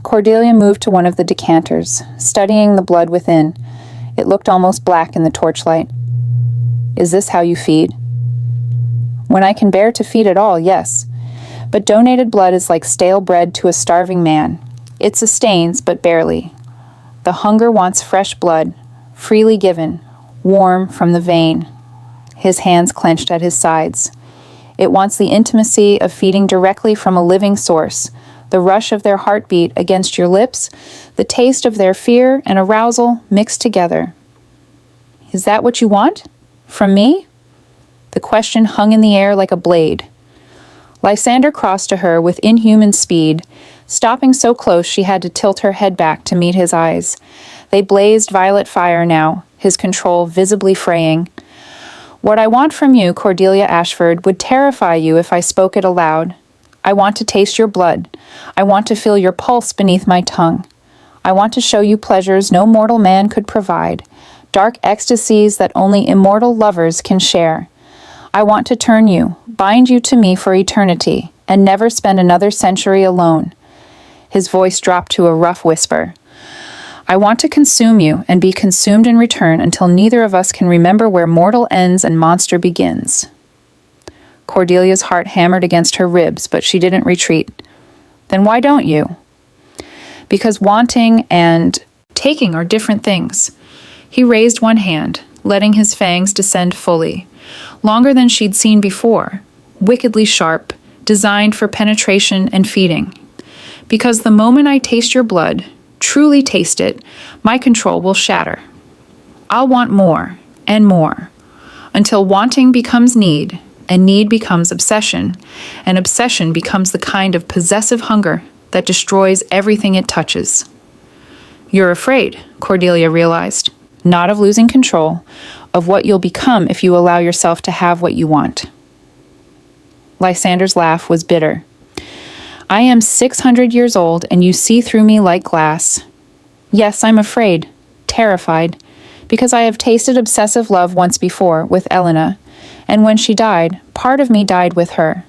Cordelia moved to one of the decanters, studying the blood within. It looked almost black in the torchlight. Is this how you feed? When I can bear to feed at all, yes. But donated blood is like stale bread to a starving man. It sustains, but barely. The hunger wants fresh blood, freely given, warm from the vein. His hands clenched at his sides. It wants the intimacy of feeding directly from a living source, the rush of their heartbeat against your lips, the taste of their fear and arousal mixed together. Is that what you want? From me? The question hung in the air like a blade. Lysander crossed to her with inhuman speed, stopping so close she had to tilt her head back to meet his eyes. They blazed violet fire now, his control visibly fraying. What I want from you, Cordelia Ashford, would terrify you if I spoke it aloud. I want to taste your blood. I want to feel your pulse beneath my tongue. I want to show you pleasures no mortal man could provide, dark ecstasies that only immortal lovers can share. I want to turn you, bind you to me for eternity, and never spend another century alone. His voice dropped to a rough whisper. I want to consume you and be consumed in return until neither of us can remember where mortal ends and monster begins. Cordelia's heart hammered against her ribs, but she didn't retreat. Then why don't you? Because wanting and taking are different things. He raised one hand, letting his fangs descend fully, longer than she'd seen before, wickedly sharp, designed for penetration and feeding. Because the moment I taste your blood, truly taste it, my control will shatter. I'll want more and more, until wanting becomes need, and need becomes obsession, and obsession becomes the kind of possessive hunger that destroys everything it touches. You're afraid, Cordelia realized, not of losing control, of what you'll become if you allow yourself to have what you want. Lysander's laugh was bitter. I am 600 years old, and you see through me like glass. Yes, I'm afraid, terrified, because I have tasted obsessive love once before with Elena, and when she died, part of me died with her.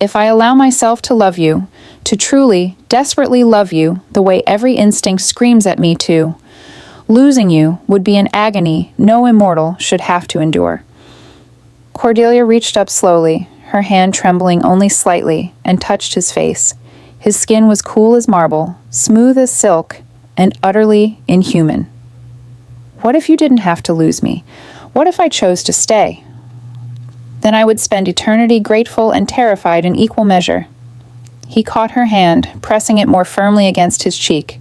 If I allow myself to love you, to truly, desperately love you the way every instinct screams at me to, losing you would be an agony no immortal should have to endure. Cordelia reached up slowly, her hand trembling only slightly, and touched his face. His skin was cool as marble, smooth as silk, and utterly inhuman. What if you didn't have to lose me? What if I chose to stay? Then I would spend eternity grateful and terrified in equal measure. He caught her hand, pressing it more firmly against his cheek.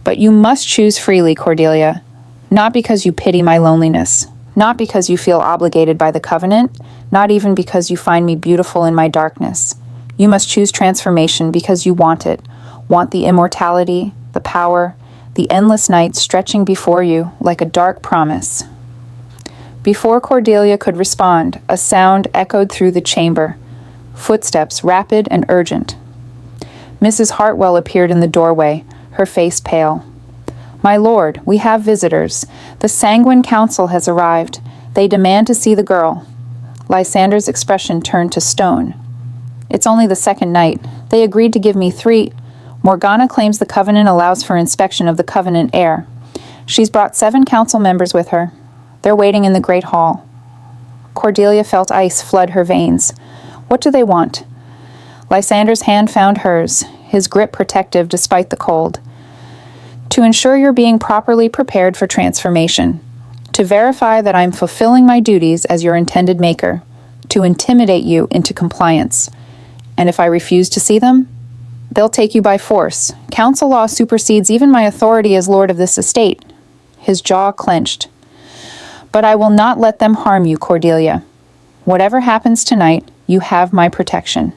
But you must choose freely, Cordelia, not because you pity my loneliness, not because you feel obligated by the covenant, not even because you find me beautiful in my darkness. You must choose transformation because you want it, want the immortality, the power, the endless night stretching before you like a dark promise. Before Cordelia could respond, a sound echoed through the chamber, footsteps rapid and urgent. Mrs. Hartwell appeared in the doorway, her face pale. My lord, we have visitors. The Sanguine Council has arrived. They demand to see the girl. Lysander's expression turned to stone. It's only the second night. They agreed to give me 3. Morgana claims the Covenant allows for inspection of the Covenant heir. She's brought 7 council members with her. They're waiting in the great hall. Cordelia felt ice flood her veins. What do they want? Lysander's hand found hers, his grip protective despite the cold. To ensure you're being properly prepared for transformation. To verify that I'm fulfilling my duties as your intended maker. To intimidate you into compliance. And if I refuse to see them, they'll take you by force. Council law supersedes even my authority as lord of this estate. His jaw clenched. But I will not let them harm you, Cordelia. Whatever happens tonight, you have my protection.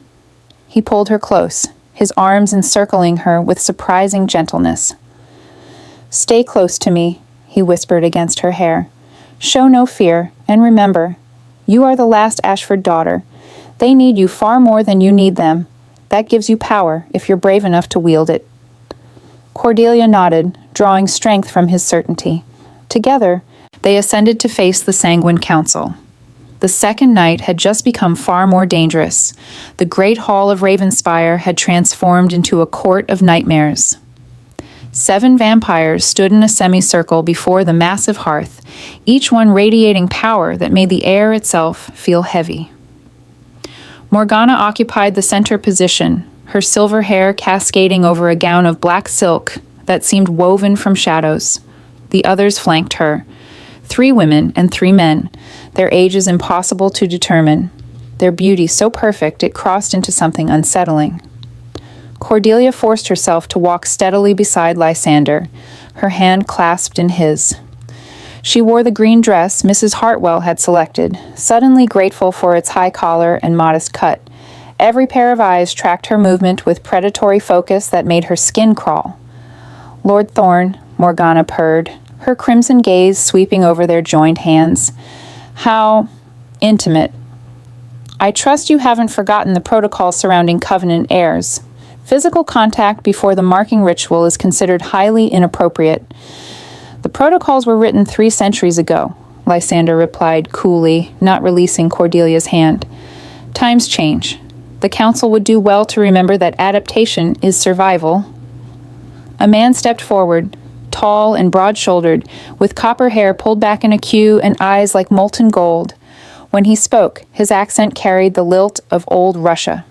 He pulled her close, his arms encircling her with surprising gentleness. Stay close to me, he whispered against her hair. Show no fear, and remember, you are the last Ashford daughter. They need you far more than you need them. That gives you power, if you're brave enough to wield it. Cordelia nodded, drawing strength from his certainty. Together, they ascended to face the Sanguine Council. The second night had just become far more dangerous. The great hall of Ravenspire had transformed into a court of nightmares. 7 vampires stood in a semicircle before the massive hearth, each one radiating power that made the air itself feel heavy. Morgana occupied the center position, her silver hair cascading over a gown of black silk that seemed woven from shadows. The others flanked her. 3 women and 3 men, their ages impossible to determine, their beauty so perfect it crossed into something unsettling. Cordelia forced herself to walk steadily beside Lysander, her hand clasped in his. She wore the green dress Mrs. Hartwell had selected, suddenly grateful for its high collar and modest cut. Every pair of eyes tracked her movement with predatory focus that made her skin crawl. Lord Thorne, Morgana purred, her crimson gaze sweeping over their joined hands. How intimate. I trust you haven't forgotten the protocol surrounding Covenant heirs. Physical contact before the marking ritual is considered highly inappropriate. The protocols were written 3 centuries ago, Lysander replied coolly, not releasing Cordelia's hand. Times change. The council would do well to remember that adaptation is survival. A man stepped forward, tall and broad-shouldered, with copper hair pulled back in a queue and eyes like molten gold. When he spoke, his accent carried the lilt of old Russia.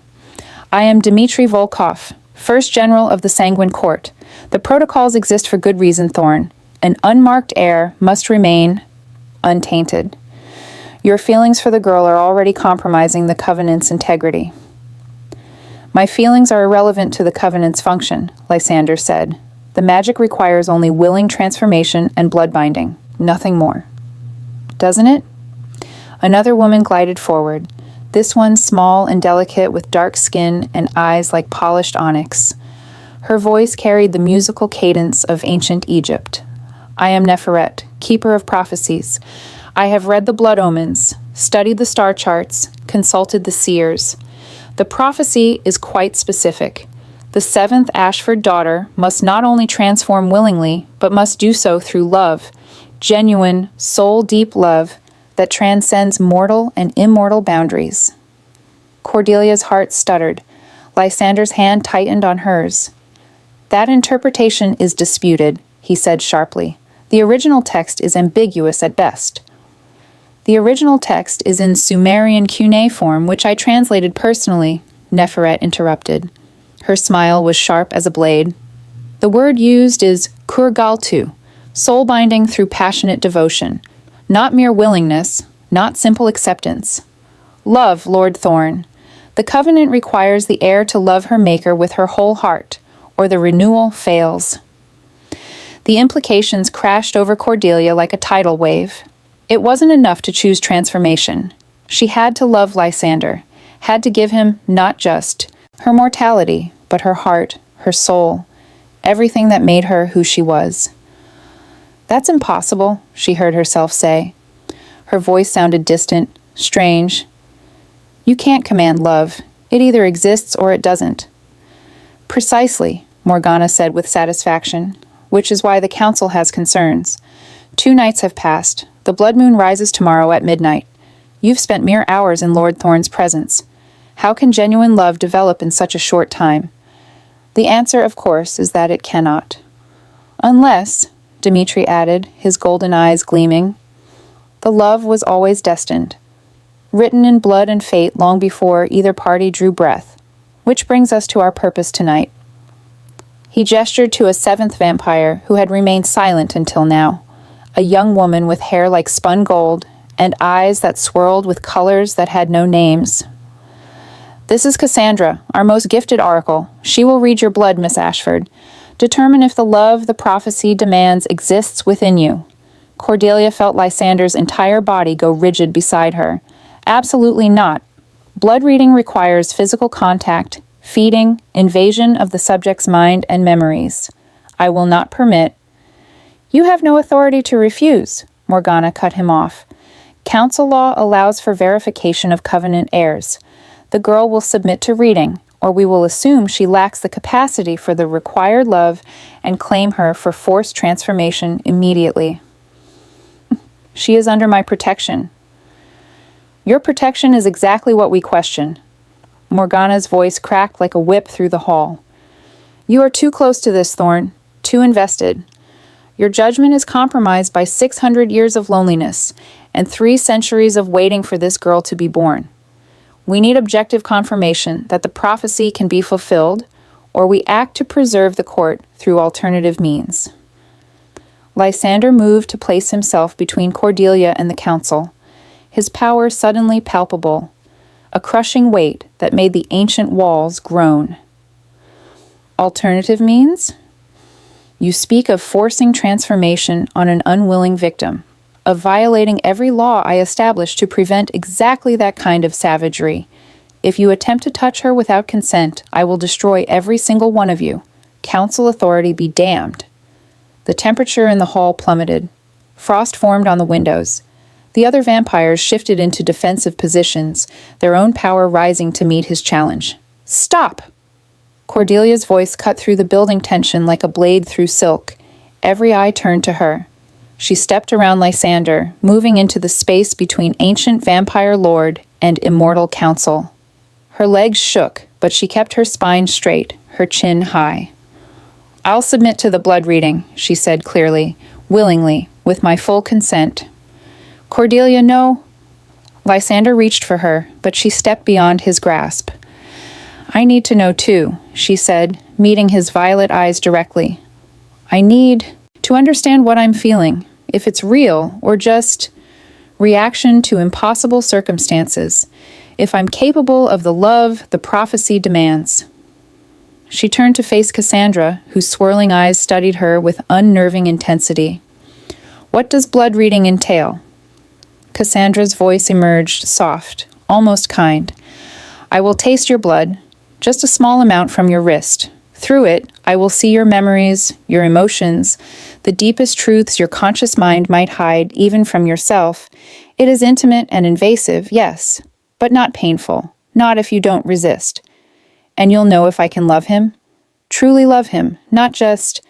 I am Dmitri Volkov, first general of the Sanguine Court. The protocols exist for good reason, Thorn. An unmarked heir must remain untainted. Your feelings for the girl are already compromising the Covenant's integrity. My feelings are irrelevant to the Covenant's function, Lysander said. The magic requires only willing transformation and blood binding, nothing more. Doesn't it? Another woman glided forward, this one small and delicate with dark skin and eyes like polished onyx. Her voice carried the musical cadence of ancient Egypt. I am Neferet, keeper of prophecies. I have read the blood omens, studied the star charts, consulted the seers. The prophecy is quite specific. The seventh Ashford daughter must not only transform willingly, but must do so through love, genuine, soul-deep love that transcends mortal and immortal boundaries. Cordelia's heart stuttered. Lysander's hand tightened on hers. That interpretation is disputed, he said sharply. The original text is ambiguous at best. The original text is in Sumerian cuneiform, which I translated personally, Neferet interrupted. Her smile was sharp as a blade. The word used is kurgaltu, soul-binding through passionate devotion. Not mere willingness, not simple acceptance. Love, Lord Thorn. The covenant requires the heir to love her maker with her whole heart, or the renewal fails. The implications crashed over Cordelia like a tidal wave. It wasn't enough to choose transformation. She had to love Lysander, had to give him not just her mortality, but her heart, her soul, everything that made her who she was. That's impossible, she heard herself say. Her voice sounded distant, strange. You can't command love. It either exists or it doesn't. Precisely, Morgana said with satisfaction, which is why the council has concerns. 2 nights have passed. The blood moon rises tomorrow at midnight. You've spent mere hours in Lord Thorn's presence. How can genuine love develop in such a short time? The answer, of course, is that it cannot. Unless, Dmitri added, his golden eyes gleaming, the love was always destined, written in blood and fate long before either party drew breath, which brings us to our purpose tonight. He gestured to a 7th vampire who had remained silent until now, a young woman with hair like spun gold and eyes that swirled with colors that had no names. This is Cassandra, our most gifted oracle. She will read your blood, Miss Ashford. Determine if the love the prophecy demands exists within you. Cordelia felt Lysander's entire body go rigid beside her. Absolutely not. Blood reading requires physical contact, feeding, invasion of the subject's mind and memories. I will not permit. You have no authority to refuse, Morgana cut him off. Council law allows for verification of covenant heirs. The girl will submit to reading, or we will assume she lacks the capacity for the required love and claim her for forced transformation immediately. She is under my protection. Your protection is exactly what we question. Morgana's voice cracked like a whip through the hall. You are too close to this, Thorn, too invested. Your judgment is compromised by 600 years of loneliness and 3 centuries of waiting for this girl to be born. We need objective confirmation that the prophecy can be fulfilled, or we act to preserve the court through alternative means. Lysander moved to place himself between Cordelia and the council, his power suddenly palpable, a crushing weight that made the ancient walls groan. Alternative means? You speak of forcing transformation on an unwilling victim, of violating every law I established to prevent exactly that kind of savagery. If you attempt to touch her without consent, I will destroy every single one of you. Council authority be damned. The temperature in the hall plummeted. Frost formed on the windows. The other vampires shifted into defensive positions, their own power rising to meet his challenge. Stop! Cordelia's voice cut through the building tension like a blade through silk. Every eye turned to her. She stepped around Lysander, moving into the space between ancient vampire lord and immortal council. Her legs shook, but she kept her spine straight, her chin high. "I'll submit to the blood reading," she said clearly, willingly, with my full consent. "Cordelia, no." Lysander reached for her, but she stepped beyond his grasp. "I need to know too," she said, meeting his violet eyes directly. "I need to understand what I'm feeling, if it's real or just reaction to impossible circumstances, if I'm capable of the love the prophecy demands." She turned to face Cassandra, whose swirling eyes studied her with unnerving intensity. "What does blood reading entail?" Cassandra's voice emerged, soft, almost kind. "I will taste your blood, just a small amount from your wrist. Through it, I will see your memories, your emotions, the deepest truths your conscious mind might hide even from yourself. It is intimate and invasive, yes, but not painful, not if you don't resist. And you'll know if I can love him, truly love him, not just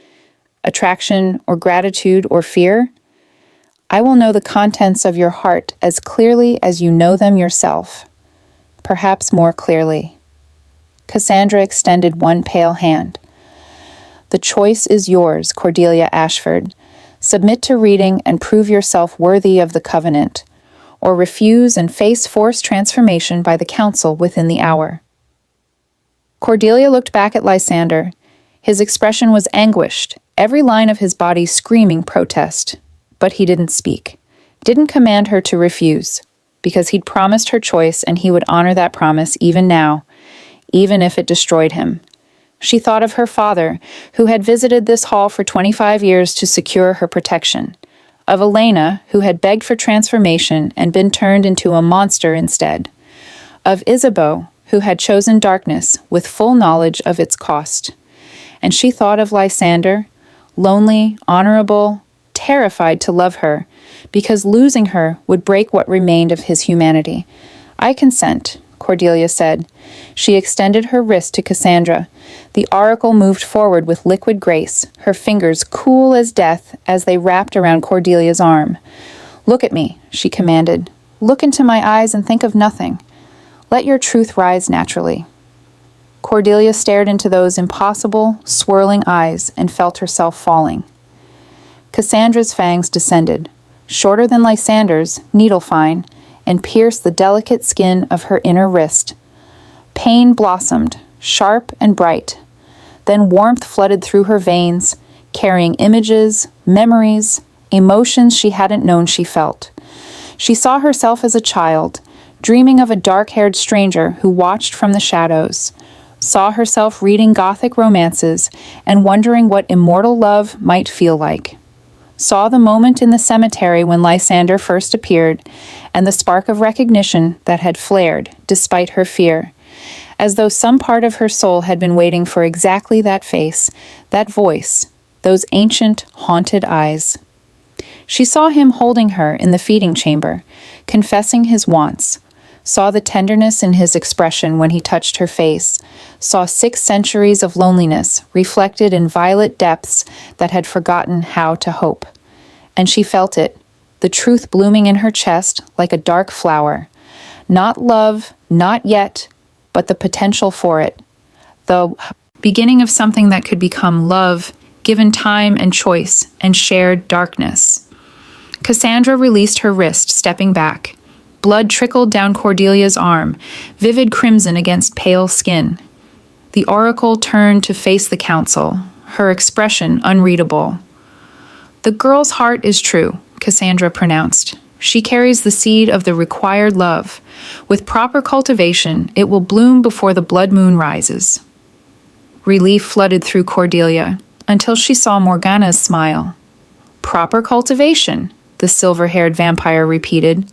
attraction or gratitude or fear. I will know the contents of your heart as clearly as you know them yourself, perhaps more clearly." Cassandra extended one pale hand. "The choice is yours, Cordelia Ashford. Submit to reading and prove yourself worthy of the covenant, or refuse and face forced transformation by the council within the hour." Cordelia looked back at Lysander. His expression was anguished, every line of his body screaming protest. But he didn't speak, didn't command her to refuse, because he'd promised her choice and he would honor that promise even now, even if it destroyed him. She thought of her father, who had visited this hall for 25 years to secure her protection, of Elena, who had begged for transformation and been turned into a monster instead, of Isabeau, who had chosen darkness with full knowledge of its cost. And she thought of Lysander, lonely, honorable, terrified to love her, because losing her would break what remained of his humanity. "I consent," Cordelia said. She extended her wrist to Cassandra. The oracle moved forward with liquid grace, her fingers cool as death as they wrapped around Cordelia's arm. "Look at me," she commanded. "Look into my eyes and think of nothing. Let your truth rise naturally." Cordelia stared into those impossible, swirling eyes and felt herself falling. Cassandra's fangs descended, shorter than Lysander's, needle-fine, and pierced the delicate skin of her inner wrist. Pain blossomed, sharp and bright. Then warmth flooded through her veins, carrying images, memories, emotions she hadn't known she felt. She saw herself as a child, dreaming of a dark-haired stranger who watched from the shadows, saw herself reading Gothic romances and wondering what immortal love might feel like. Saw the moment in the cemetery when Lysander first appeared, and the spark of recognition that had flared despite her fear, as though some part of her soul had been waiting for exactly that face, that voice, those ancient, haunted eyes. She saw him holding her in the feeding chamber, confessing his wants, saw the tenderness in his expression when he touched her face, saw 6 centuries of loneliness reflected in violet depths that had forgotten how to hope. And she felt it, the truth blooming in her chest like a dark flower. Not love, not yet, but the potential for it. The beginning of something that could become love, given time and choice and shared darkness. Cassandra released her wrist, stepping back. Blood trickled down Cordelia's arm, vivid crimson against pale skin. The oracle turned to face the council, her expression unreadable. "The girl's heart is true," Cassandra pronounced. "She carries the seed of the required love. With proper cultivation, it will bloom before the blood moon rises." Relief flooded through Cordelia, until she saw Morgana's smile. "Proper cultivation," the silver-haired vampire repeated.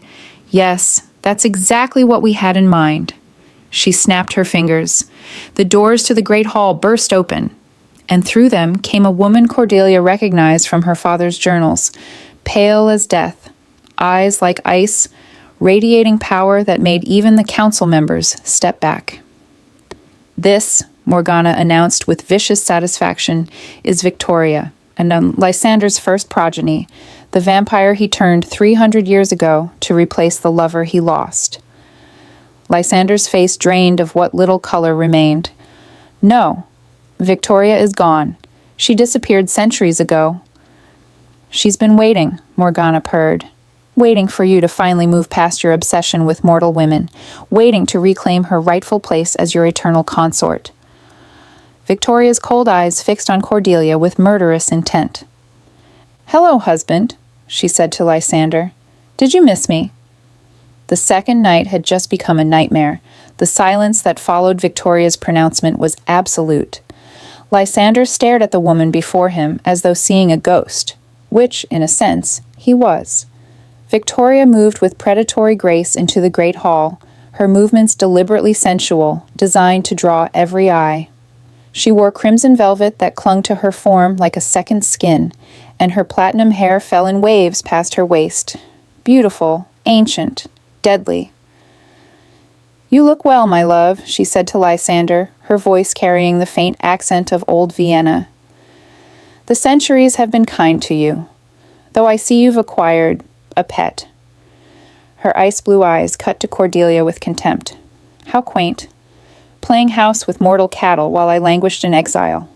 "Yes, that's exactly what we had in mind." She snapped her fingers. The doors to the great hall burst open, and through them came a woman Cordelia recognized from her father's journals, pale as death, eyes like ice, radiating power that made even the council members step back. "This," Morgana announced with vicious satisfaction, "is Victoria, and Lysander's first progeny, the vampire he turned 300 years ago to replace the lover he lost." Lysander's face drained of what little color remained. No. Victoria is gone. She disappeared centuries ago. She's been waiting, Morgana purred. Waiting for you to finally move past your obsession with mortal women. Waiting to reclaim her rightful place as your eternal consort. Victoria's cold eyes fixed on Cordelia with murderous intent. Hello, husband, she said to Lysander. Did you miss me? The second night had just become a nightmare. The silence that followed Victoria's pronouncement was absolute. Lysander stared at the woman before him as though seeing a ghost, which, in a sense, he was. Victoria moved with predatory grace into the great hall, her movements deliberately sensual, designed to draw every eye. She wore crimson velvet that clung to her form like a second skin, and her platinum hair fell in waves past her waist. Beautiful, ancient, deadly. You look well, my love, she said to Lysander, her voice carrying the faint accent of old Vienna. The centuries have been kind to you, though I see you've acquired a pet. Her ice-blue eyes cut to Cordelia with contempt. How quaint. Playing house with mortal cattle while I languished in exile.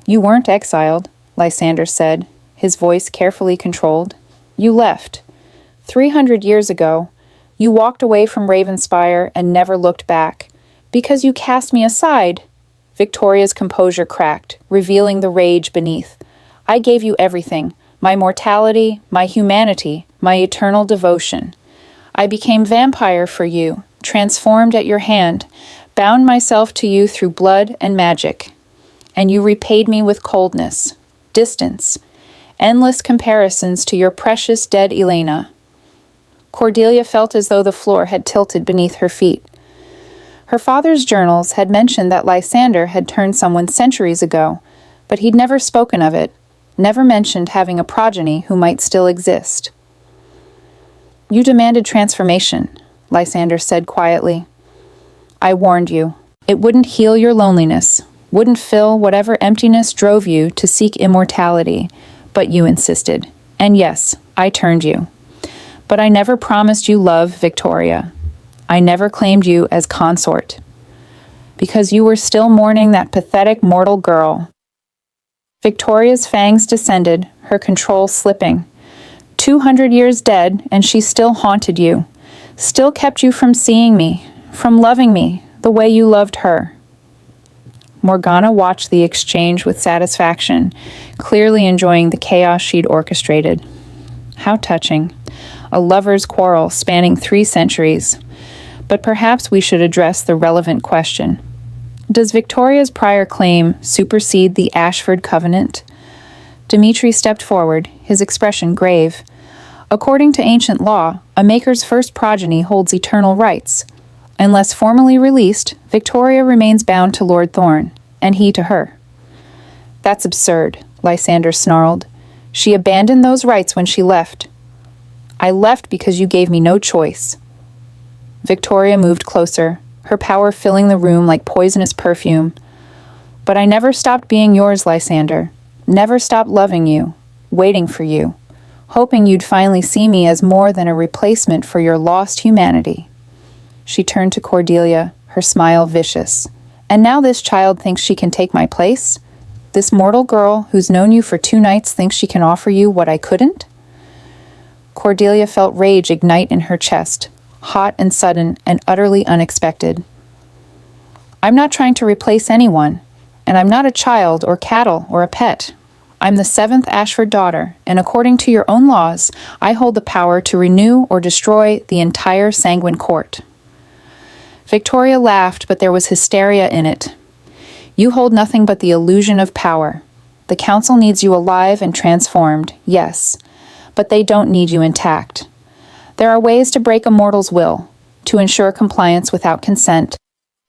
You weren't exiled, Lysander said, his voice carefully controlled. You left. 300 years ago, you walked away from Ravenspire and never looked back. Because you cast me aside. Victoria's composure cracked, revealing the rage beneath. I gave you everything, my mortality, my humanity, my eternal devotion. I became vampire for you, transformed at your hand, bound myself to you through blood and magic. And you repaid me with coldness, distance, endless comparisons to your precious dead Elena. Cordelia felt as though the floor had tilted beneath her feet. Her father's journals had mentioned that Lysander had turned someone centuries ago, but he'd never spoken of it, never mentioned having a progeny who might still exist. You demanded transformation, Lysander said quietly. I warned you. It wouldn't heal your loneliness, wouldn't fill whatever emptiness drove you to seek immortality, but you insisted. And yes, I turned you. But I never promised you love, Victoria. I never claimed you as consort. Because you were still mourning that pathetic mortal girl. Victoria's fangs descended, her control slipping. 200 years dead, and she still haunted you. Still kept you from seeing me, from loving me, the way you loved her. Morgana watched the exchange with satisfaction, clearly enjoying the chaos she'd orchestrated. How touching. A lover's quarrel spanning 3 centuries. But perhaps we should address the relevant question. Does Victoria's prior claim supersede the Ashford Covenant? Dmitri stepped forward, his expression grave. According to ancient law, a maker's first progeny holds eternal rights. Unless formally released, Victoria remains bound to Lord Thorne, and he to her. That's absurd, Lysander snarled. She abandoned those rights when she left. I left because you gave me no choice. Victoria moved closer, her power filling the room like poisonous perfume. But I never stopped being yours, Lysander. Never stopped loving you, waiting for you, hoping you'd finally see me as more than a replacement for your lost humanity. She turned to Cordelia, her smile vicious. And now this child thinks she can take my place? This mortal girl who's known you for 2 nights thinks she can offer you what I couldn't? Cordelia felt rage ignite in her chest, hot and sudden and utterly unexpected. I'm not trying to replace anyone, and I'm not a child or cattle or a pet. I'm the 7th Ashford daughter, and according to your own laws, I hold the power to renew or destroy the entire Sanguine Court. Victoria laughed, but there was hysteria in it. You hold nothing but the illusion of power. The council needs you alive and transformed, yes, but they don't need you intact. There are ways to break a mortal's will, to ensure compliance without consent,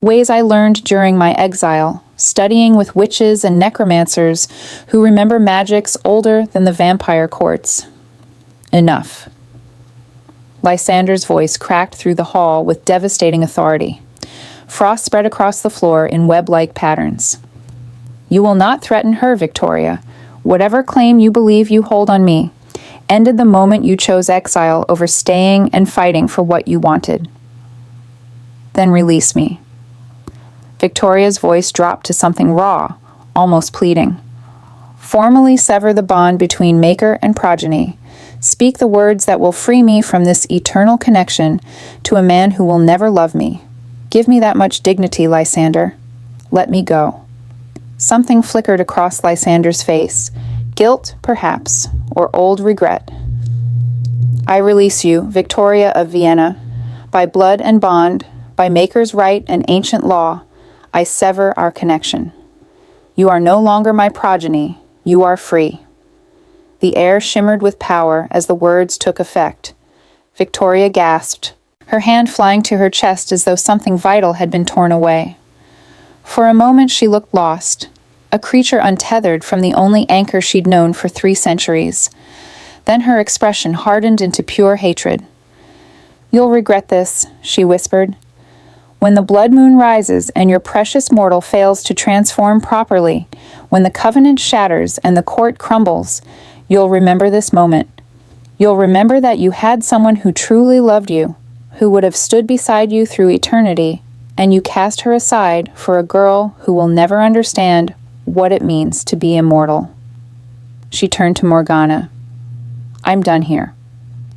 ways I learned during my exile, studying with witches and necromancers who remember magics older than the vampire courts. Enough. Lysander's voice cracked through the hall with devastating authority. Frost spread across the floor in web-like patterns. You will not threaten her, Victoria. Whatever claim you believe you hold on me ended the moment you chose exile over staying and fighting for what you wanted. Then release me." Victoria's voice dropped to something raw, almost pleading. "Formally sever the bond between maker and progeny. Speak the words that will free me from this eternal connection to a man who will never love me. Give me that much dignity, Lysander. Let me go." Something flickered across Lysander's face. Guilt, perhaps, or old regret. "I release you, Victoria of Vienna. By blood and bond, by maker's right and ancient law, I sever our connection. You are no longer my progeny. You are free." The air shimmered with power as the words took effect. Victoria gasped, her hand flying to her chest as though something vital had been torn away. For a moment she looked lost, a creature untethered from the only anchor she'd known for 3 centuries. Then her expression hardened into pure hatred. "You'll regret this," she whispered. "When the blood moon rises and your precious mortal fails to transform properly, when the covenant shatters and the court crumbles, you'll remember this moment. You'll remember that you had someone who truly loved you, who would have stood beside you through eternity, and you cast her aside for a girl who will never understand what it means to be immortal." She turned to Morgana. "I'm done here.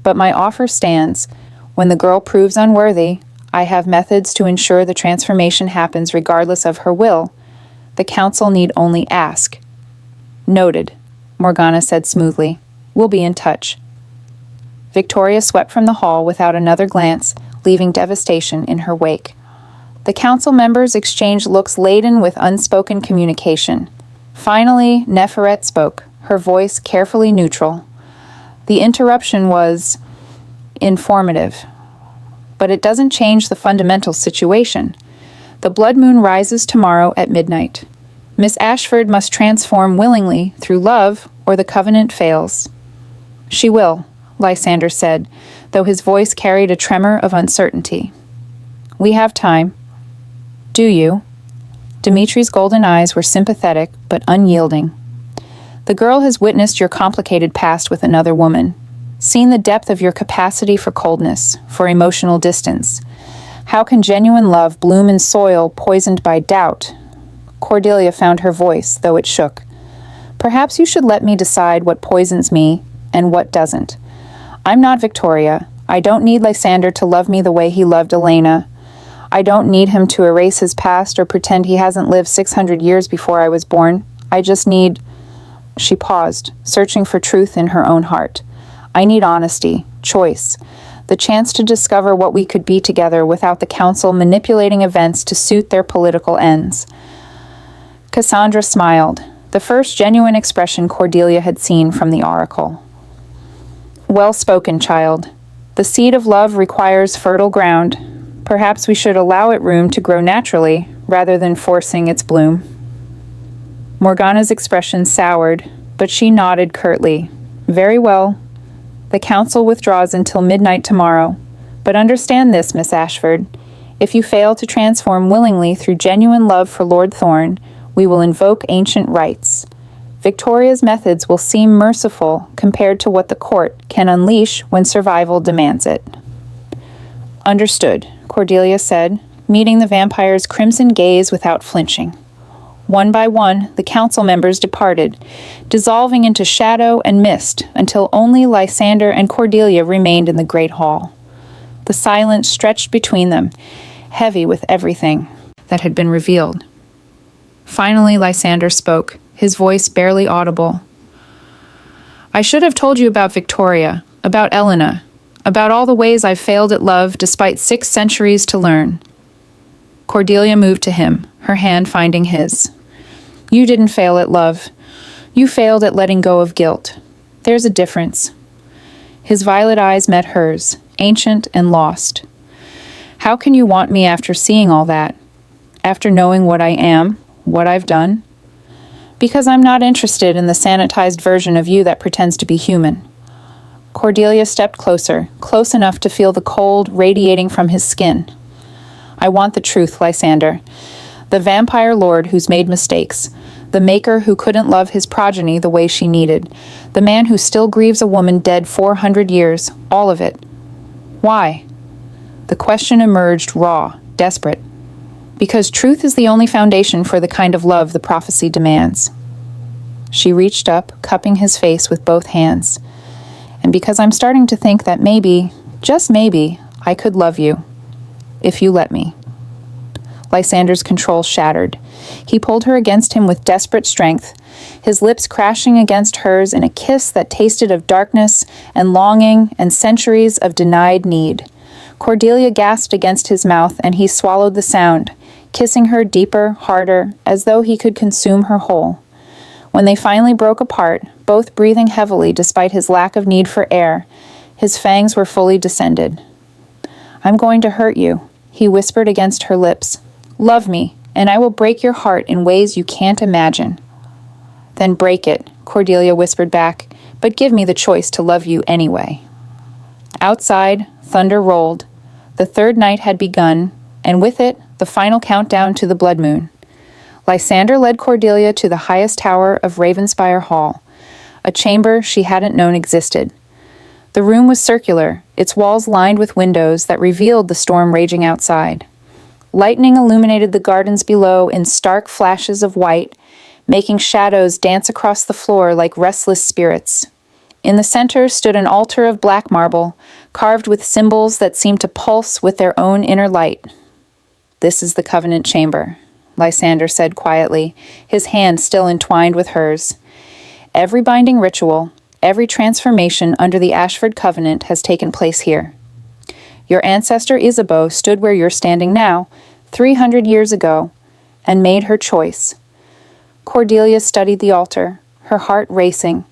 But my offer stands. When the girl proves unworthy, I have methods to ensure the transformation happens regardless of her will. The council need only ask." "Noted," Morgana said smoothly. "We'll be in touch." Victoria swept from the hall without another glance, leaving devastation in her wake. The council members exchanged looks laden with unspoken communication. Finally, Neferet spoke, her voice carefully neutral. The interruption was informative, but it doesn't change the fundamental situation. The blood moon rises tomorrow at midnight. Miss Ashford must transform willingly through love, or the covenant fails. "She will," Lysander said, though his voice carried a tremor of uncertainty. "We have time." "Do you?" Dimitri's golden eyes were sympathetic but unyielding. "The girl has witnessed your complicated past with another woman, seen the depth of your capacity for coldness, for emotional distance. How can genuine love bloom in soil poisoned by doubt?" Cordelia found her voice, though it shook. "Perhaps you should let me decide what poisons me and what doesn't. I'm not Victoria. I don't need Lysander to love me the way he loved Elena. I don't need him to erase his past or pretend he hasn't lived 600 years before I was born. I just need..." She paused, searching for truth in her own heart. "I need honesty, choice, the chance to discover what we could be together without the council manipulating events to suit their political ends." Cassandra smiled, the first genuine expression Cordelia had seen from the oracle. "Well spoken, child. The seed of love requires fertile ground. Perhaps we should allow it room to grow naturally, rather than forcing its bloom." Morgana's expression soured, but she nodded curtly. "Very well. The council withdraws until midnight tomorrow. But understand this, Miss Ashford. If you fail to transform willingly through genuine love for Lord Thorn, we will invoke ancient rites. Victoria's methods will seem merciful compared to what the court can unleash when survival demands it." "Understood," Cordelia said, meeting the vampire's crimson gaze without flinching. One by one, the council members departed, dissolving into shadow and mist until only Lysander and Cordelia remained in the great hall. The silence stretched between them, heavy with everything that had been revealed. Finally, Lysander spoke, his voice barely audible. "I should have told you about Victoria, about Elena, about all the ways I've failed at love despite 6 centuries to learn." Cordelia moved to him, her hand finding his. "You didn't fail at love. You failed at letting go of guilt. There's a difference." His violet eyes met hers, ancient and lost. "How can you want me after seeing all that? After knowing what I am, what I've done?" "Because I'm not interested in the sanitized version of you that pretends to be human." Cordelia stepped closer, close enough to feel the cold radiating from his skin. "I want the truth, Lysander. The vampire lord who's made mistakes. The maker who couldn't love his progeny the way she needed. The man who still grieves a woman dead 400 years. All of it. Why?" The question emerged raw, desperate. Because truth is the only foundation for the kind of love the prophecy demands. She reached up, cupping his face with both hands. And because I'm starting to think that maybe, just maybe, I could love you, if you let me. Lysander's control shattered. He pulled her against him with desperate strength, his lips crashing against hers in a kiss that tasted of darkness and longing and centuries of denied need. Cordelia gasped against his mouth, and he swallowed the sound, kissing her deeper, harder, as though he could consume her whole. When they finally broke apart, both breathing heavily despite his lack of need for air, his fangs were fully descended. "I'm going to hurt you," he whispered against her lips. "Love me, and I will break your heart in ways you can't imagine." "Then break it," Cordelia whispered back, "but give me the choice to love you anyway." Outside, thunder rolled. The third night had begun, and with it, the final countdown to the blood moon. Lysander led Cordelia to the highest tower of Ravenspire Hall, a chamber she hadn't known existed. The room was circular, its walls lined with windows that revealed the storm raging outside. Lightning illuminated the gardens below in stark flashes of white, making shadows dance across the floor like restless spirits. In the center stood an altar of black marble, carved with symbols that seemed to pulse with their own inner light. "This is the Covenant Chamber," Lysander said quietly, his hand still entwined with hers. "Every binding ritual, every transformation under the Ashford Covenant has taken place here. Your ancestor Isabeau stood where you're standing now, 300 years ago, and made her choice." Cordelia studied the altar, her heart racing.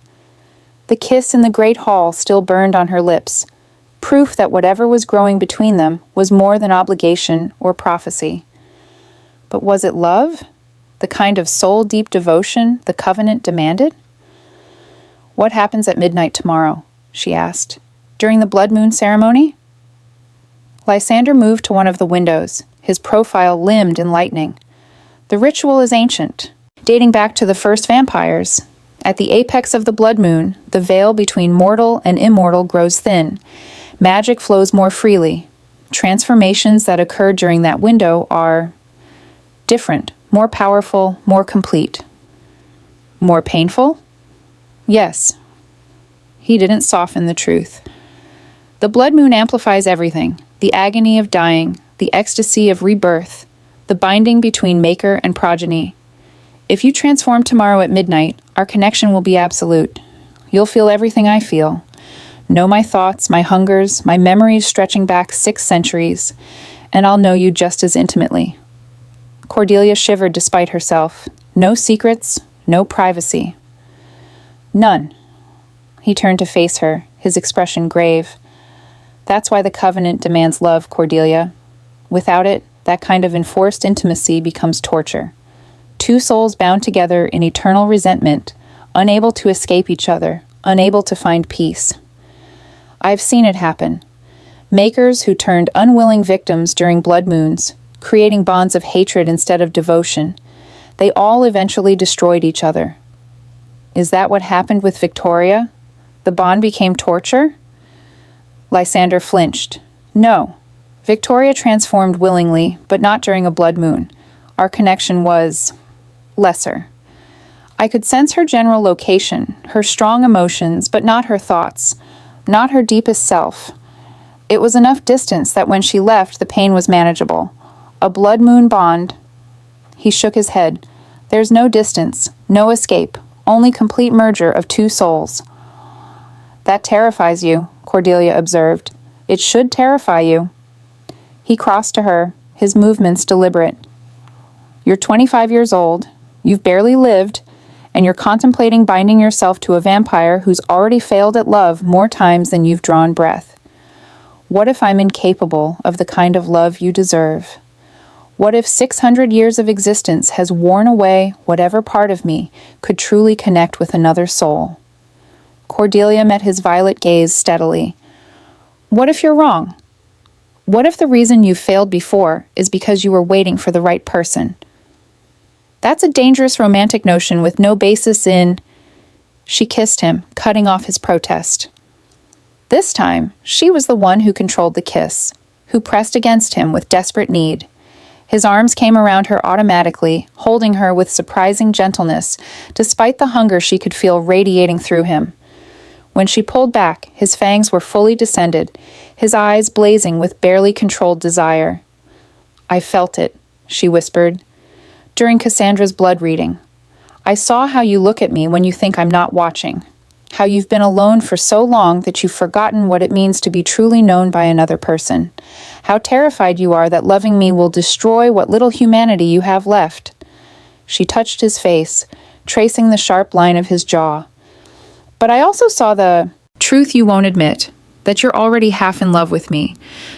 The kiss in the great hall still burned on her lips, proof that whatever was growing between them was more than obligation or prophecy. But was it love? The kind of soul-deep devotion the covenant demanded? "What happens at midnight tomorrow?" she asked. "During the blood moon ceremony?" Lysander moved to one of the windows, his profile limned in lightning. "The ritual is ancient, dating back to the first vampires. At the apex of the blood moon, the veil between mortal and immortal grows thin. Magic flows more freely. Transformations that occur during that window are different, more powerful, more complete." "More painful?" "Yes." He didn't soften the truth. "The blood moon amplifies everything. The agony of dying, the ecstasy of rebirth, the binding between maker and progeny. If you transform tomorrow at midnight, our connection will be absolute. You'll feel everything I feel. Know my thoughts, my hungers, my memories stretching back 6 centuries, and I'll know you just as intimately." Cordelia shivered despite herself. No secrets, no privacy. "None." He turned to face her, his expression grave. "That's why the covenant demands love, Cordelia. Without it, that kind of enforced intimacy becomes torture. 2 souls bound together in eternal resentment, unable to escape each other, unable to find peace. I've seen it happen. Makers who turned unwilling victims during blood moons, creating bonds of hatred instead of devotion. They all eventually destroyed each other. Is that what happened with Victoria? The bond became torture?" Lysander flinched. "No. Victoria transformed willingly, but not during a blood moon. Our connection was lesser. I could sense her general location, her strong emotions, but not her thoughts, not her deepest self. It was enough distance that when she left, the pain was manageable. A blood moon bond." He shook his head. "There's no distance, no escape, only complete merger of 2 souls." "That terrifies you," Cordelia observed. "It should terrify you." He crossed to her, his movements deliberate. "You're 25 years old, you've barely lived, and you're contemplating binding yourself to a vampire who's already failed at love more times than you've drawn breath. What if I'm incapable of the kind of love you deserve? What if 600 years of existence has worn away whatever part of me could truly connect with another soul?" Cordelia met his violet gaze steadily. "What if you're wrong? What if the reason you failed before is because you were waiting for the right person? That's a dangerous romantic notion with no basis in—" She kissed him, cutting off his protest. This time, she was the one who controlled the kiss, who pressed against him with desperate need. His arms came around her automatically, holding her with surprising gentleness, despite the hunger she could feel radiating through him. When she pulled back, his fangs were fully descended, his eyes blazing with barely controlled desire. "I felt it," she whispered, "during Cassandra's blood reading. I saw how you look at me when you think I'm not watching, how you've been alone for so long that you've forgotten what it means to be truly known by another person, how terrified you are that loving me will destroy what little humanity you have left." She touched his face, tracing the sharp line of his jaw. "But I also saw the truth you won't admit, that you're already half in love with me,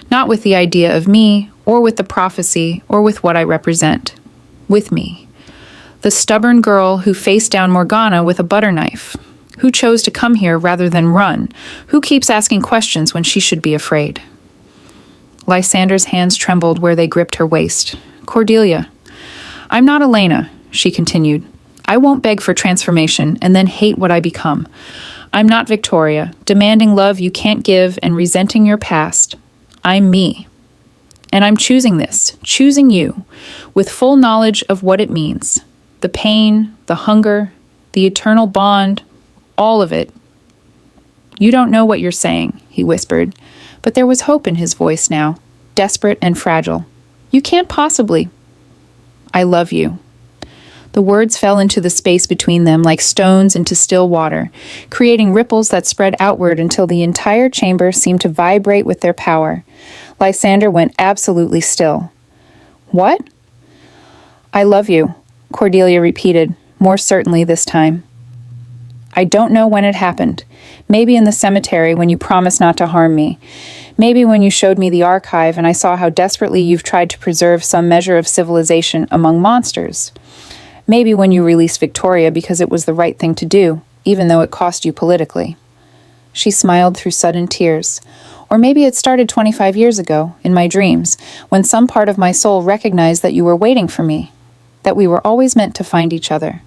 not with the idea of me, or with the prophecy, or with what I represent. With me. The stubborn girl who faced down Morgana with a butter knife, who chose to come here rather than run, who keeps asking questions when she should be afraid." Lysander's hands trembled where they gripped her waist. "Cordelia, I'm not Elena," she continued. "I won't beg for transformation and then hate what I become. I'm not Victoria, demanding love you can't give and resenting your past. I'm me. And I'm choosing this, choosing you, with full knowledge of what it means. The pain, the hunger, the eternal bond, all of it." "You don't know what you're saying," he whispered, but there was hope in his voice now, desperate and fragile. "You can't possibly." "I love you." The words fell into the space between them like stones into still water, creating ripples that spread outward until the entire chamber seemed to vibrate with their power. Lysander went absolutely still. "What?" "I love you," Cordelia repeated, more certainly this time. "I don't know when it happened. Maybe in the cemetery when you promised not to harm me. Maybe when you showed me the archive and I saw how desperately you've tried to preserve some measure of civilization among monsters. Maybe when you released Victoria because it was the right thing to do, even though it cost you politically." She smiled through sudden tears. "Or maybe it started 25 years ago, in my dreams, when some part of my soul recognized that you were waiting for me, that we were always meant to find each other."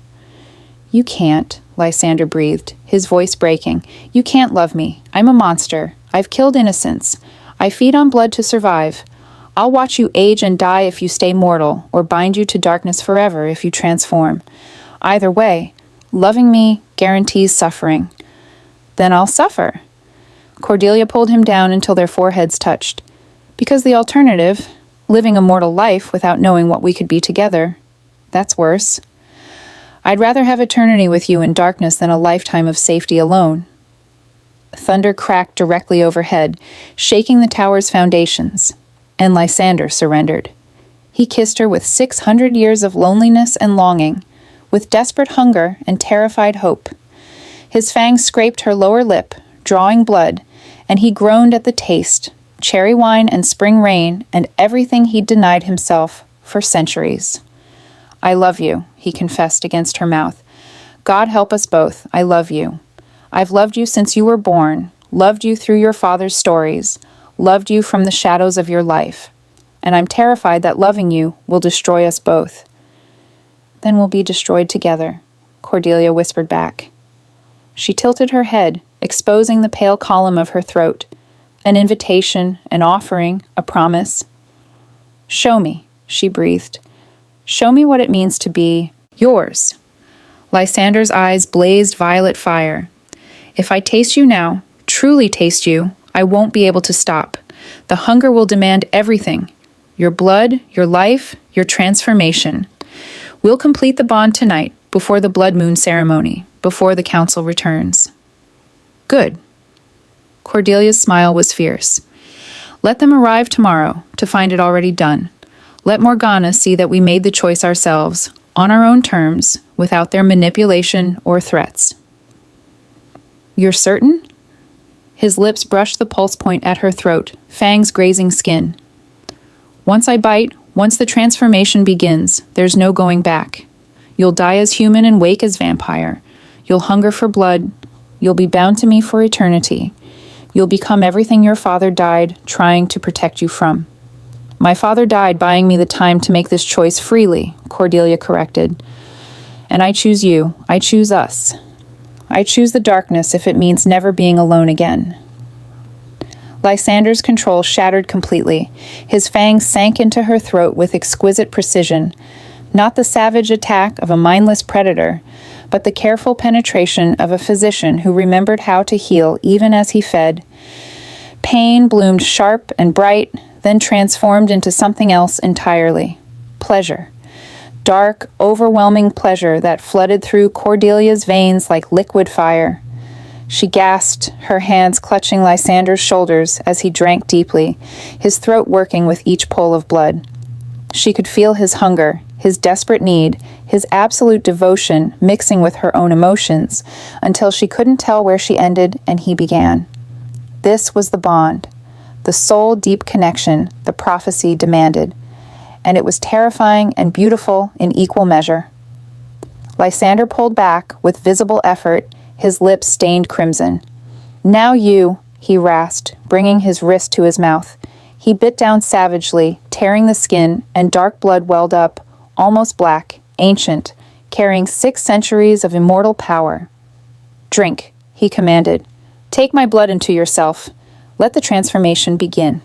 "You can't," Lysander breathed, his voice breaking. "You can't love me. I'm a monster. I've killed innocents. I feed on blood to survive. I'll watch you age and die if you stay mortal, or bind you to darkness forever if you transform. Either way, loving me guarantees suffering." "Then I'll suffer." Cordelia pulled him down until their foreheads touched. "Because the alternative, living a mortal life without knowing what we could be together, that's worse. I'd rather have eternity with you in darkness than a lifetime of safety alone." Thunder cracked directly overhead, shaking the tower's foundations, and Lysander surrendered. He kissed her with 600 years of loneliness and longing, with desperate hunger and terrified hope. His fangs scraped her lower lip, drawing blood, and he groaned at the taste, cherry wine and spring rain and everything he'd denied himself for centuries. "I love you," he confessed against her mouth. "God help us both, I love you. I've loved you since you were born, loved you through your father's stories, loved you from the shadows of your life, and I'm terrified that loving you will destroy us both." "Then we'll be destroyed together," Cordelia whispered back. She tilted her head, exposing the pale column of her throat, an invitation, an offering, a promise. "Show me," she breathed. "Show me what it means to be yours." Lysander's eyes blazed violet fire. "If I taste you now, truly taste you, I won't be able to stop. The hunger will demand everything. Your blood, your life, your transformation. We'll complete the bond tonight, before the blood moon ceremony, before the council returns." "Good." Cordelia's smile was fierce. "Let them arrive tomorrow to find it already done. Let Morgana see that we made the choice ourselves, on our own terms, without their manipulation or threats." "You're certain?" His lips brushed the pulse point at her throat, fangs grazing skin. "Once I bite, once the transformation begins, there's no going back. You'll die as human and wake as vampire. You'll hunger for blood. You'll be bound to me for eternity. You'll become everything your father died trying to protect you from." "My father died buying me the time to make this choice freely," Cordelia corrected. "And I choose you. I choose us. I choose the darkness if it means never being alone again." Lysander's control shattered completely. His fangs sank into her throat with exquisite precision. Not the savage attack of a mindless predator, but the careful penetration of a physician who remembered how to heal even as he fed. Pain bloomed sharp and bright, then transformed into something else entirely. Pleasure. Dark, overwhelming pleasure that flooded through Cordelia's veins like liquid fire. She gasped, her hands clutching Lysander's shoulders as he drank deeply, his throat working with each pull of blood. She could feel his hunger, his desperate need, his absolute devotion mixing with her own emotions, until she couldn't tell where she ended and he began. This was the bond, the soul-deep connection the prophecy demanded, and it was terrifying and beautiful in equal measure. Lysander pulled back with visible effort, his lips stained crimson. "Now you," he rasped, bringing his wrist to his mouth. He bit down savagely, tearing the skin, and dark blood welled up, almost black, ancient, carrying 6 centuries of immortal power. "Drink," he commanded. "Take my blood into yourself. Let the transformation begin."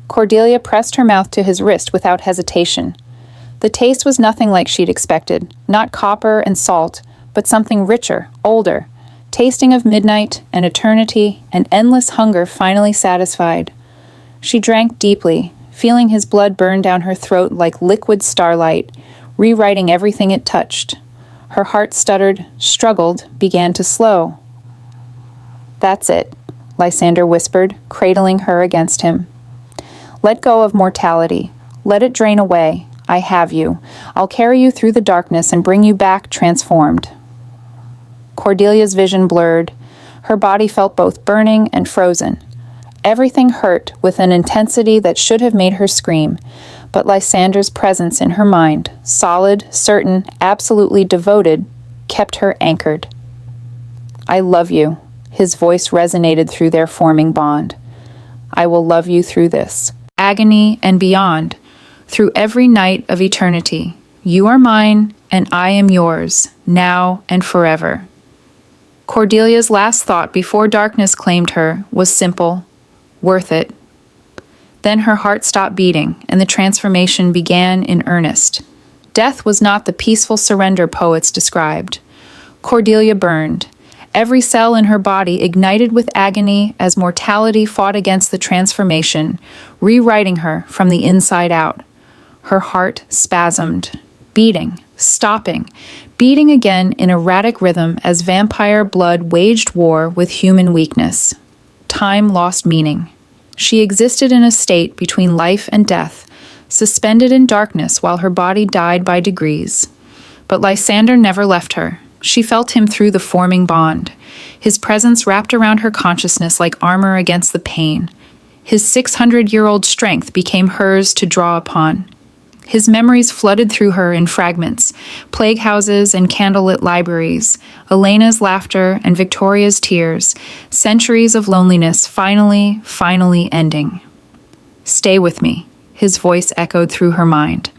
Cordelia pressed her mouth to his wrist without hesitation. The taste was nothing like she'd expected, not copper and salt, but something richer, older, tasting of midnight and eternity and endless hunger finally satisfied. She drank deeply, feeling his blood burn down her throat like liquid starlight, rewriting everything it touched. Her heart stuttered, struggled, began to slow. "That's it," Lysander whispered, cradling her against him. "Let go of mortality. Let it drain away. I have you. I'll carry you through the darkness and bring you back transformed." Cordelia's vision blurred. Her body felt both burning and frozen. Everything hurt with an intensity that should have made her scream, but Lysander's presence in her mind, solid, certain, absolutely devoted, kept her anchored. "I love you," his voice resonated through their forming bond. "I will love you through this agony and beyond, through every night of eternity. You are mine, and I am yours, now and forever." Cordelia's last thought before darkness claimed her was simple: worth it. Then her heart stopped beating, and the transformation began in earnest. Death was not the peaceful surrender poets described. Cordelia burned. Every cell in her body ignited with agony as mortality fought against the transformation, rewriting her from the inside out. Her heart spasmed, beating, stopping, beating again in erratic rhythm as vampire blood waged war with human weakness. Time lost meaning. She existed in a state between life and death, suspended in darkness while her body died by degrees. But Lysander never left her. She felt him through the forming bond. His presence wrapped around her consciousness like armor against the pain. His 600-year-old strength became hers to draw upon. His memories flooded through her in fragments: plague houses and candlelit libraries, Elena's laughter and Victoria's tears, centuries of loneliness finally ending. "Stay with me," his voice echoed through her mind.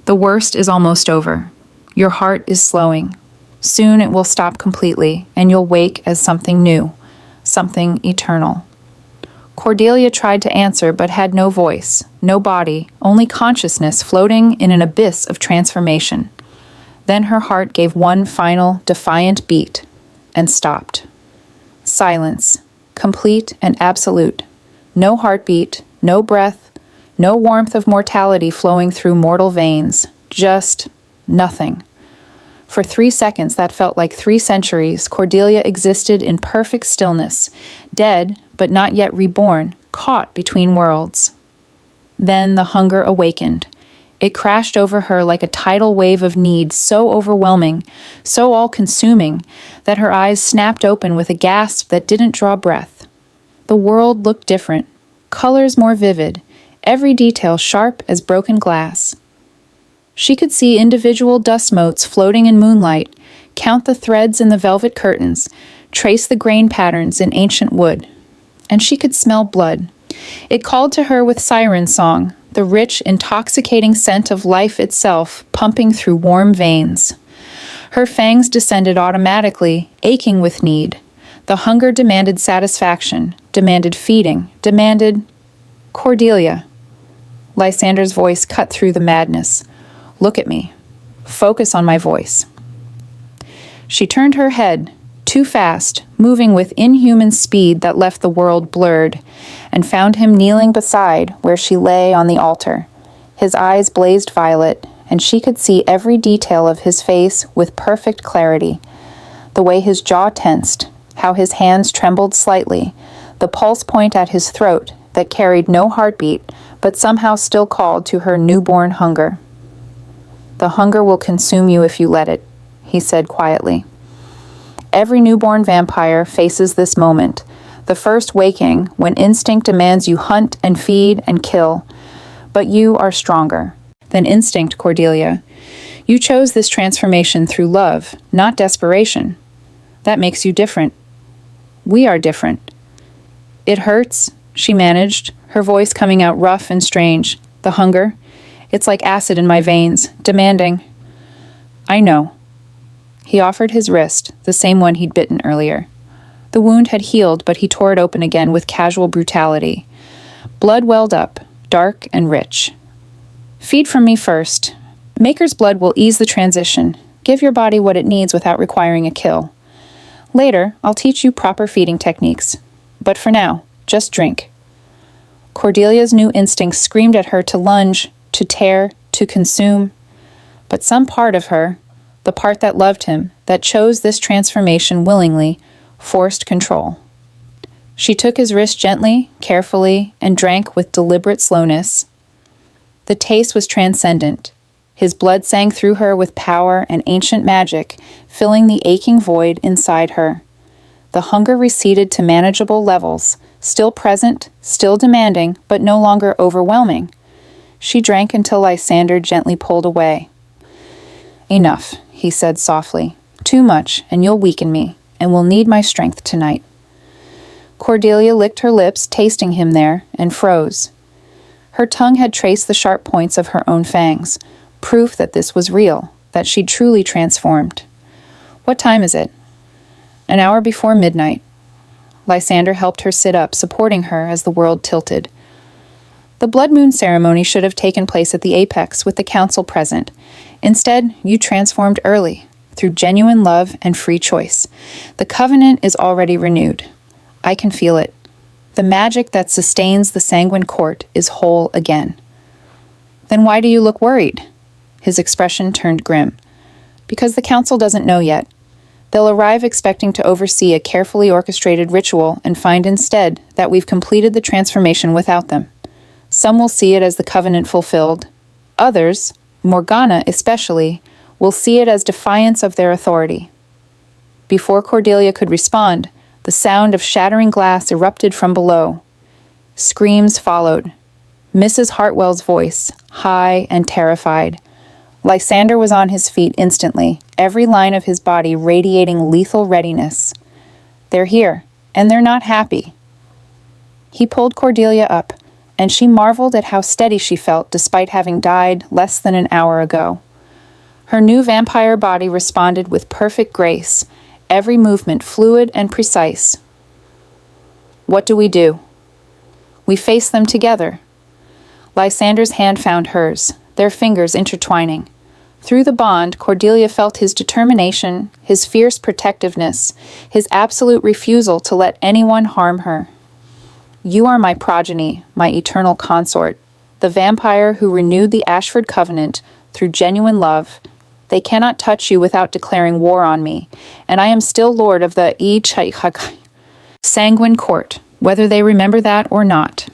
"The worst is almost over. Your heart is slowing. Soon it will stop completely, and you'll wake as something new, something eternal." Cordelia tried to answer but had no voice, no body, only consciousness floating in an abyss of transformation. Then her heart gave one final, defiant beat and stopped. Silence, complete and absolute. No heartbeat, no breath, no warmth of mortality flowing through mortal veins. Just nothing. For 3 seconds that felt like 3 centuries, Cordelia existed in perfect stillness, dead but not yet reborn, caught between worlds. Then the hunger awakened. It crashed over her like a tidal wave of need so overwhelming, so all-consuming, that her eyes snapped open with a gasp that didn't draw breath. The world looked different, colors more vivid, every detail sharp as broken glass. She could see individual dust motes floating in moonlight, count the threads in the velvet curtains, trace the grain patterns in ancient wood. And she could smell blood. It called to her with siren song, the rich, intoxicating scent of life itself pumping through warm veins. Her fangs descended automatically, aching with need. The hunger demanded satisfaction, demanded feeding, demanded... Cordelia. Lysander's voice cut through the madness. Look at me. Focus on my voice. She turned her head, too fast, moving with inhuman speed that left the world blurred, and found him kneeling beside where she lay on the altar. His eyes blazed violet, and she could see every detail of his face with perfect clarity. The way his jaw tensed, how his hands trembled slightly, the pulse point at his throat that carried no heartbeat, but somehow still called to her newborn hunger. The hunger will consume you if you let it, he said quietly. Every newborn vampire faces this moment, the first waking when instinct demands you hunt and feed and kill. But you are stronger than instinct, Cordelia. You chose this transformation through love, not desperation. That makes you different. We are different. It hurts, she managed, her voice coming out rough and strange. The hunger, it's like acid in my veins, demanding. I know. He offered his wrist, the same one he'd bitten earlier. The wound had healed, but he tore it open again with casual brutality. Blood welled up, dark and rich. Feed from me first. Maker's blood will ease the transition. Give your body what it needs without requiring a kill. Later, I'll teach you proper feeding techniques. But for now, just drink. Cordelia's new instincts screamed at her to lunge, to tear, to consume. But some part of her, the part that loved him, that chose this transformation willingly, forced control. She took his wrist gently, carefully, and drank with deliberate slowness. The taste was transcendent. His blood sang through her with power and ancient magic, filling the aching void inside her. The hunger receded to manageable levels, still present, still demanding, but no longer overwhelming. She drank until Lysander gently pulled away. Enough, he said softly. Too much, and you'll weaken me, and will need my strength tonight. Cordelia licked her lips, tasting him there, and froze. Her tongue had traced the sharp points of her own fangs, proof that this was real, that she'd truly transformed. What time is it? An hour before midnight. Lysander helped her sit up, supporting her as the world tilted. The blood moon ceremony should have taken place at the apex with the council present. Instead, you transformed early, through genuine love and free choice. The covenant is already renewed. I can feel it. The magic that sustains the sanguine court is whole again. Then why do you look worried? His expression turned grim. Because the council doesn't know yet. They'll arrive expecting to oversee a carefully orchestrated ritual and find instead that we've completed the transformation without them. Some will see it as the covenant fulfilled. Others, Morgana especially, will see it as defiance of their authority. Before Cordelia could respond, the sound of shattering glass erupted from below. Screams followed. Mrs. Hartwell's voice, high and terrified. Lysander was on his feet instantly, every line of his body radiating lethal readiness. They're here, and they're not happy. He pulled Cordelia up, and she marveled at how steady she felt despite having died less than an hour ago. Her new vampire body responded with perfect grace, every movement fluid and precise. What do? We face them together. Lysander's hand found hers, their fingers intertwining. Through the bond, Cordelia felt his determination, his fierce protectiveness, his absolute refusal to let anyone harm her. You are my progeny, my eternal consort, the vampire who renewed the Ashford covenant through genuine love. They cannot touch you without declaring war on me, and I am still lord of the sanguine court, whether they remember that or not.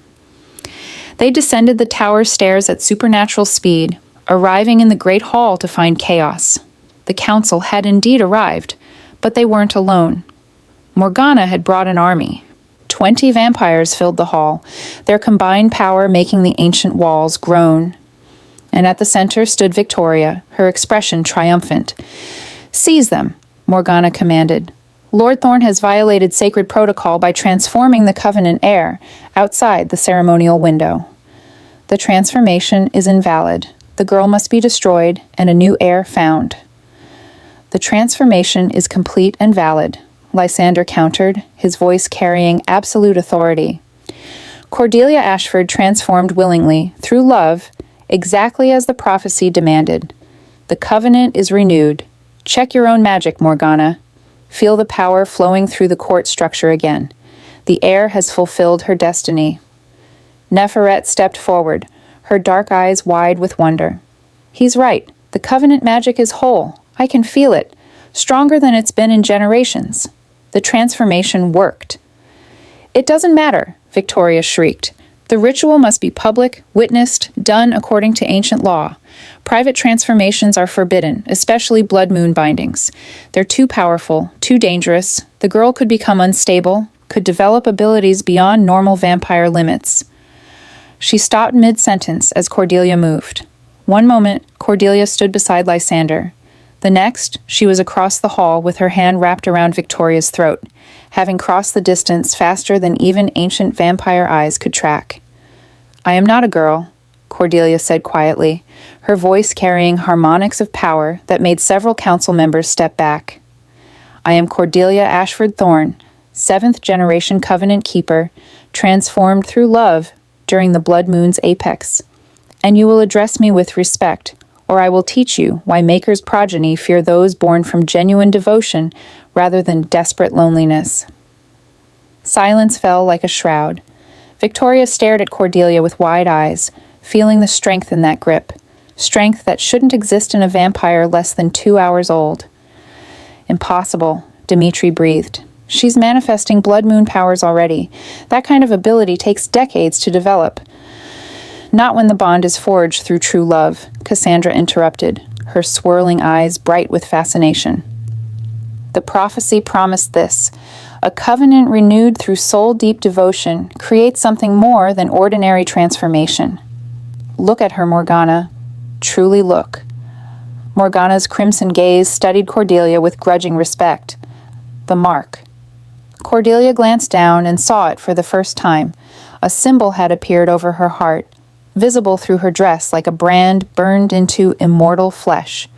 They descended the tower stairs at supernatural speed, arriving in the great hall to find chaos. The council had indeed arrived, but they weren't alone. Morgana had brought an army. 20 vampires filled the hall, their combined power making the ancient walls groan. And at the center stood Victoria, her expression triumphant. Seize them, Morgana commanded. Lord Thorne has violated sacred protocol by transforming the Covenant heir outside the ceremonial window. The transformation is invalid. The girl must be destroyed and a new heir found. The transformation is complete and valid. Lysander countered, his voice carrying absolute authority. Cordelia Ashford transformed willingly, through love, exactly as the prophecy demanded. The covenant is renewed. Check your own magic, Morgana. Feel the power flowing through the court structure again. The heir has fulfilled her destiny. Neferet stepped forward, her dark eyes wide with wonder. He's right. The covenant magic is whole. I can feel it. Stronger than it's been in generations. The transformation worked. It doesn't matter, Victoria shrieked. The ritual must be public, witnessed, done according to ancient law. Private transformations are forbidden, especially blood moon bindings. They're too powerful, too dangerous. The girl could become unstable, could develop abilities beyond normal vampire limits. She stopped mid-sentence as Cordelia moved. One moment, Cordelia stood beside Lysander. The next, she was across the hall with her hand wrapped around Victoria's throat, having crossed the distance faster than even ancient vampire eyes could track. I am not a girl, Cordelia said quietly, her voice carrying harmonics of power that made several council members step back. I am Cordelia Ashford Thorne, 7th-generation Covenant Keeper, transformed through love during the Blood Moon's apex. And you will address me with respect, or I will teach you why Maker's progeny fear those born from genuine devotion rather than desperate loneliness. Silence fell like a shroud. Victoria stared at Cordelia with wide eyes, feeling the strength in that grip, strength that shouldn't exist in a vampire less than 2 hours old. Impossible, Dimitri breathed. She's manifesting blood moon powers already. That kind of ability takes decades to develop. Not when the bond is forged through true love, Cassandra interrupted, her swirling eyes bright with fascination. The prophecy promised this. A covenant renewed through soul-deep devotion creates something more than ordinary transformation. Look at her, Morgana. Truly look. Morgana's crimson gaze studied Cordelia with grudging respect. The mark. Cordelia glanced down and saw it for the first time. A symbol had appeared over her heart, visible through her dress like a brand burned into immortal flesh.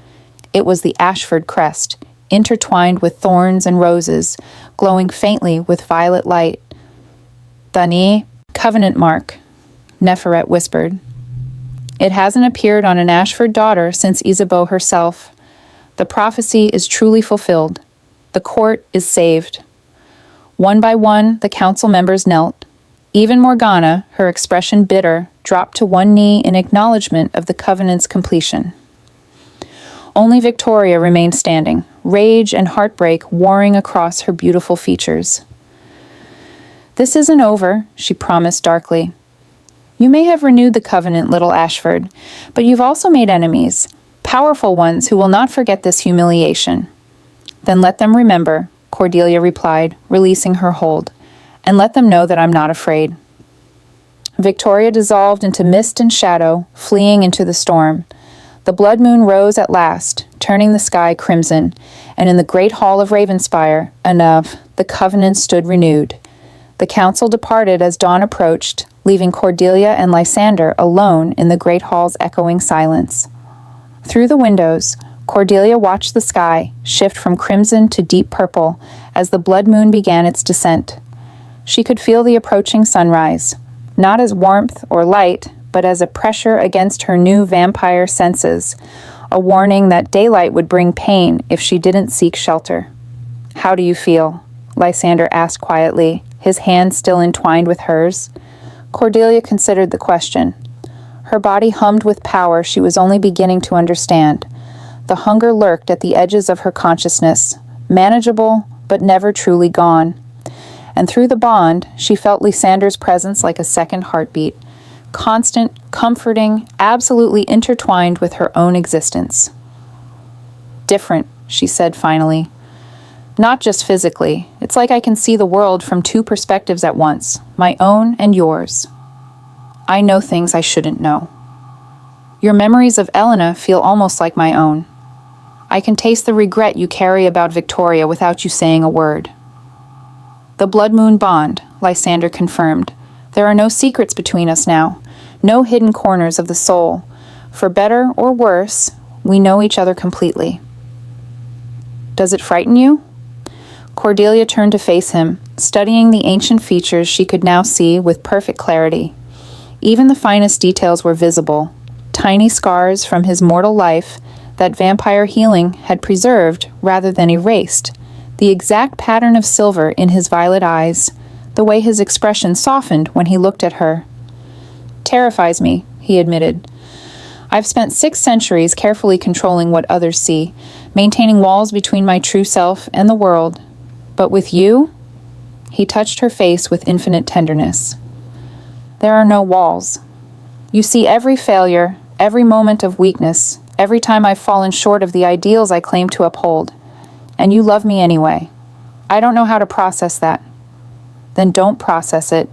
It was the Ashford crest, intertwined with thorns and roses, glowing faintly with violet light. Dani, covenant mark, Neferet whispered. It hasn't appeared on an Ashford daughter since Isabeau herself. The prophecy is truly fulfilled. The court is saved. One by one, the council members knelt. Even Morgana, her expression bitter, dropped to one knee in acknowledgement of the covenant's completion. Only Victoria remained standing, rage and heartbreak warring across her beautiful features. This isn't over, she promised darkly. You may have renewed the covenant, little Ashford, but you've also made enemies, powerful ones who will not forget this humiliation. Then let them remember, Cordelia replied, releasing her hold, and let them know that I'm not afraid. Victoria dissolved into mist and shadow, fleeing into the storm. The blood moon rose at last, turning the sky crimson, and in the great hall of Ravenspire, above, the covenant stood renewed. The council departed as dawn approached, leaving Cordelia and Lysander alone in the great hall's echoing silence. Through the windows, Cordelia watched the sky shift from crimson to deep purple as the blood moon began its descent. She could feel the approaching sunrise, not as warmth or light, but as a pressure against her new vampire senses, a warning that daylight would bring pain if she didn't seek shelter. How do you feel? Lysander asked quietly, his hand still entwined with hers. Cordelia considered the question. Her body hummed with power she was only beginning to understand. The hunger lurked at the edges of her consciousness, manageable but never truly gone. And through the bond, she felt Lysander's presence like a second heartbeat, constant, comforting, absolutely intertwined with her own existence. Different, she said finally. Not just physically. It's like I can see the world from two perspectives at once, my own and yours. I know things I shouldn't know. Your memories of Elena feel almost like my own. I can taste the regret you carry about Victoria without you saying a word. The blood moon bond, Lysander confirmed. There are no secrets between us now, no hidden corners of the soul. For better or worse, we know each other completely. Does it frighten you? Cordelia turned to face him, studying the ancient features she could now see with perfect clarity. Even the finest details were visible, tiny scars from his mortal life that vampire healing had preserved rather than erased, the exact pattern of silver in his violet eyes, the way his expression softened when he looked at her. "Terrifies me," he admitted. "I've spent 6 centuries carefully controlling what others see, maintaining walls between my true self and the world. But with you?" He touched her face with infinite tenderness. "There are no walls. You see every failure, every moment of weakness, every time I've fallen short of the ideals I claim to uphold. And you love me anyway. I don't know how to process that." "Then don't process it."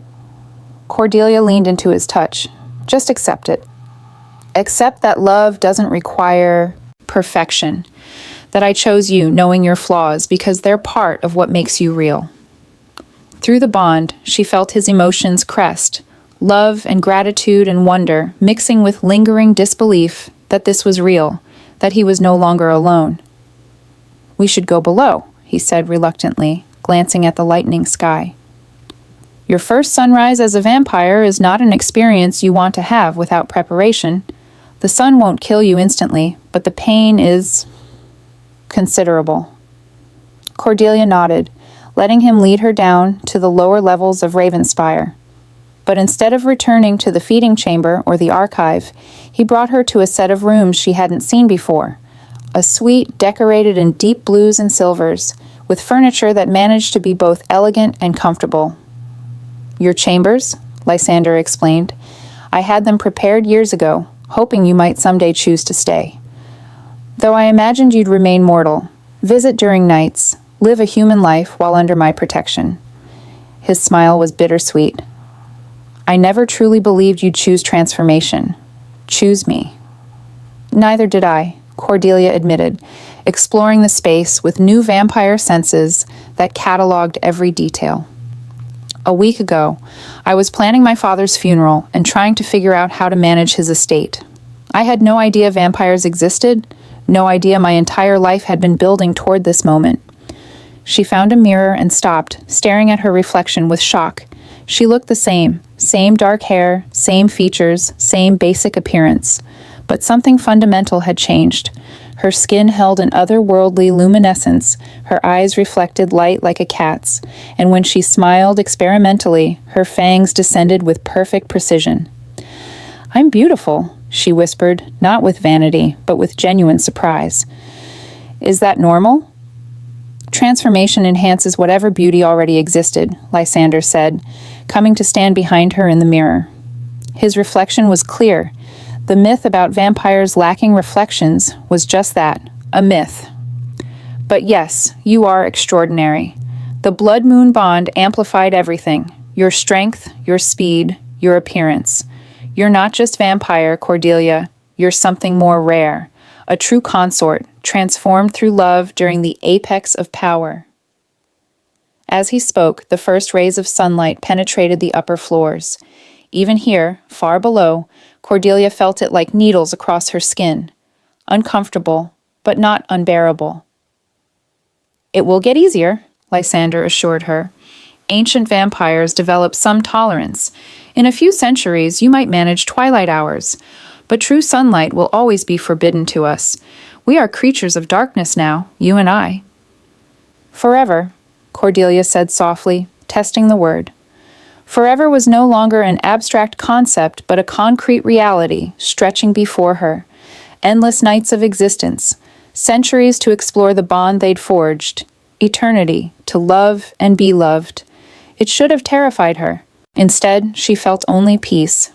Cordelia leaned into his touch. "Just accept it. Accept that love doesn't require perfection, that I chose you knowing your flaws because they're part of what makes you real." Through the bond, she felt his emotions crest, love and gratitude and wonder mixing with lingering disbelief that this was real, that he was no longer alone. "We should go below," he said reluctantly, glancing at the lightening sky. "Your first sunrise as a vampire is not an experience you want to have without preparation. The sun won't kill you instantly, but the pain is considerable." Cordelia nodded, letting him lead her down to the lower levels of Ravenspire. But instead of returning to the feeding chamber or the archive, he brought her to a set of rooms she hadn't seen before, a suite decorated in deep blues and silvers, with furniture that managed to be both elegant and comfortable. "Your chambers," Lysander explained. "I had them prepared years ago, hoping you might someday choose to stay. Though I imagined you'd remain mortal, visit during nights, live a human life while under my protection." His smile was bittersweet. "I never truly believed you'd choose transformation. Choose me." "Neither did I," Cordelia admitted, exploring the space with new vampire senses that cataloged every detail. "A week ago, I was planning my father's funeral and trying to figure out how to manage his estate. I had no idea vampires existed, no idea my entire life had been building toward this moment." She found a mirror and stopped, staring at her reflection with shock. She looked the same dark hair, same features, same basic appearance. But something fundamental had changed. Her skin held an otherworldly luminescence, her eyes reflected light like a cat's, and when she smiled experimentally, her fangs descended with perfect precision. "I'm beautiful," she whispered, not with vanity, but with genuine surprise. "Is that normal?" "Transformation enhances whatever beauty already existed," Lysander said, coming to stand behind her in the mirror. His reflection was clear. The myth about vampires lacking reflections was just that, a myth. "But yes, you are extraordinary. The blood moon bond amplified everything. Your strength, your speed, your appearance. You're not just vampire, Cordelia. You're something more rare. A true consort, transformed through love during the apex of power." As he spoke, the first rays of sunlight penetrated the upper floors. Even here, far below, Cordelia felt it like needles across her skin. Uncomfortable, but not unbearable. "It will get easier," Lysander assured her. "Ancient vampires developed some tolerance. In a few centuries, you might manage twilight hours. But true sunlight will always be forbidden to us. We are creatures of darkness now, you and I." "Forever," Cordelia said softly, testing the word. Forever was no longer an abstract concept, but a concrete reality stretching before her. Endless nights of existence, centuries to explore the bond they'd forged, eternity to love and be loved. It should have terrified her. Instead, she felt only peace.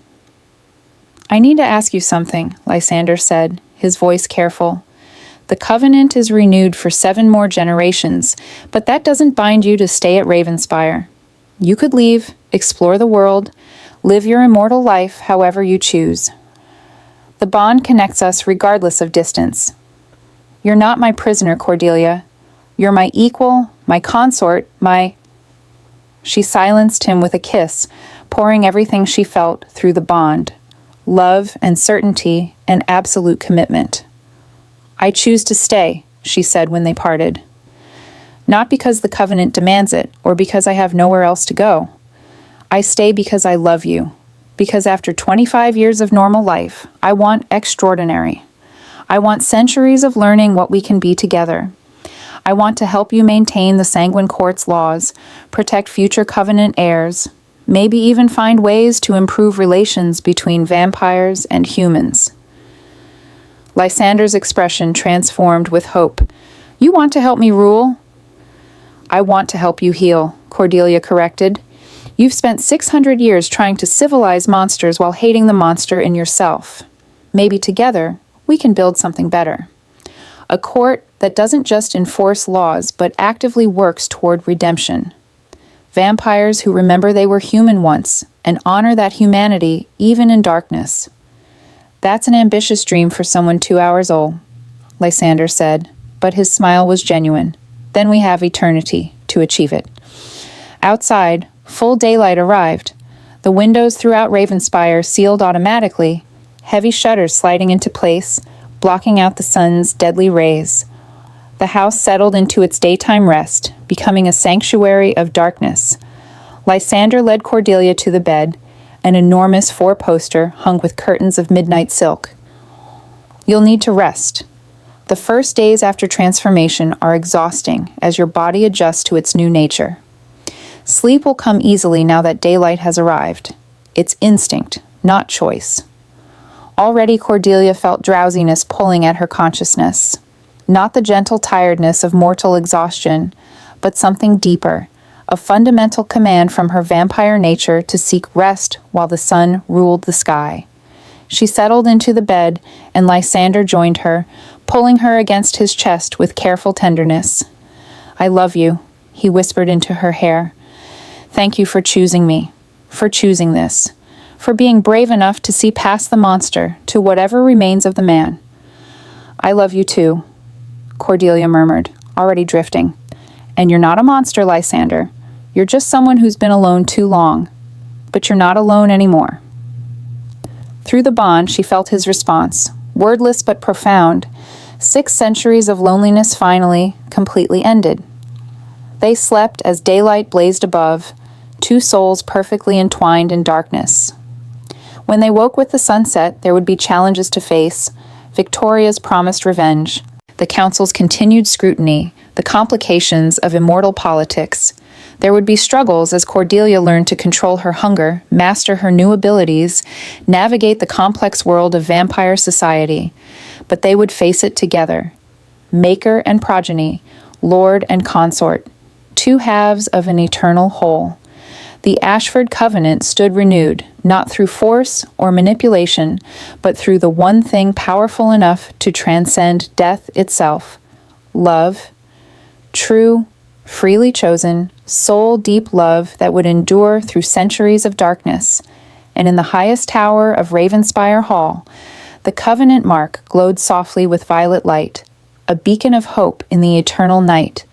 "I need to ask you something," Lysander said, his voice careful. "The covenant is renewed for 7 more generations, but that doesn't bind you to stay at Ravenspire. You could leave, explore the world, live your immortal life however you choose. The bond connects us regardless of distance. You're not my prisoner, Cordelia. You're my equal, my consort, my—" She silenced him with a kiss, pouring everything she felt through the bond. Love and certainty and absolute commitment. "I choose to stay," she said when they parted. Not because the covenant demands it, or because I have nowhere else to go. I stay because I love you. Because after 25 years of normal life, I want extraordinary. I want centuries of learning what we can be together. I want to help you maintain the Sanguine Court's laws, protect future covenant heirs, maybe even find ways to improve relations between vampires and humans. Lysander's expression transformed with hope. You want to help me rule? I want to help you heal, Cordelia corrected. You've spent 600 years trying to civilize monsters while hating the monster in yourself. Maybe together, we can build something better. A court that doesn't just enforce laws, but actively works toward redemption. Vampires who remember they were human once and honor that humanity even in darkness. That's an ambitious dream for someone 2 hours old, Lysander said, but his smile was genuine. Then we have eternity to achieve it. Outside, full daylight arrived. The windows throughout Ravenspire sealed automatically, heavy shutters sliding into place, blocking out the sun's deadly rays. The house settled into its daytime rest, becoming a sanctuary of darkness. Lysander led Cordelia to the bed, an enormous four-poster hung with curtains of midnight silk. You'll need to rest. The first days after transformation are exhausting as your body adjusts to its new nature. Sleep will come easily now that daylight has arrived. It's instinct, not choice. Already Cordelia felt drowsiness pulling at her consciousness. Not the gentle tiredness of mortal exhaustion, but something deeper, a fundamental command from her vampire nature to seek rest while the sun ruled the sky. She settled into the bed, and Lysander joined her, pulling her against his chest with careful tenderness. I love you, he whispered into her hair. Thank you for choosing me, for choosing this, for being brave enough to see past the monster to whatever remains of the man. I love you too, Cordelia murmured, already drifting. And you're not a monster, Lysander. You're just someone who's been alone too long. But you're not alone anymore. Through the bond, she felt his response, wordless but profound. 6 centuries of loneliness finally, completely ended. They slept as daylight blazed above, 2 souls perfectly entwined in darkness. When they woke with the sunset, there would be challenges to face, Victoria's promised revenge, the council's continued scrutiny, the complications of immortal politics. There would be struggles as Cordelia learned to control her hunger, master her new abilities, navigate the complex world of vampire society. But they would face it together. Maker and progeny, lord and consort, 2 halves of an eternal whole. The Ashford Covenant stood renewed, not through force or manipulation, but through the one thing powerful enough to transcend death itself: love, true, freely chosen, soul-deep love that would endure through centuries of darkness. And in the highest tower of Ravenspire Hall, the covenant mark glowed softly with violet light, a beacon of hope in the eternal night.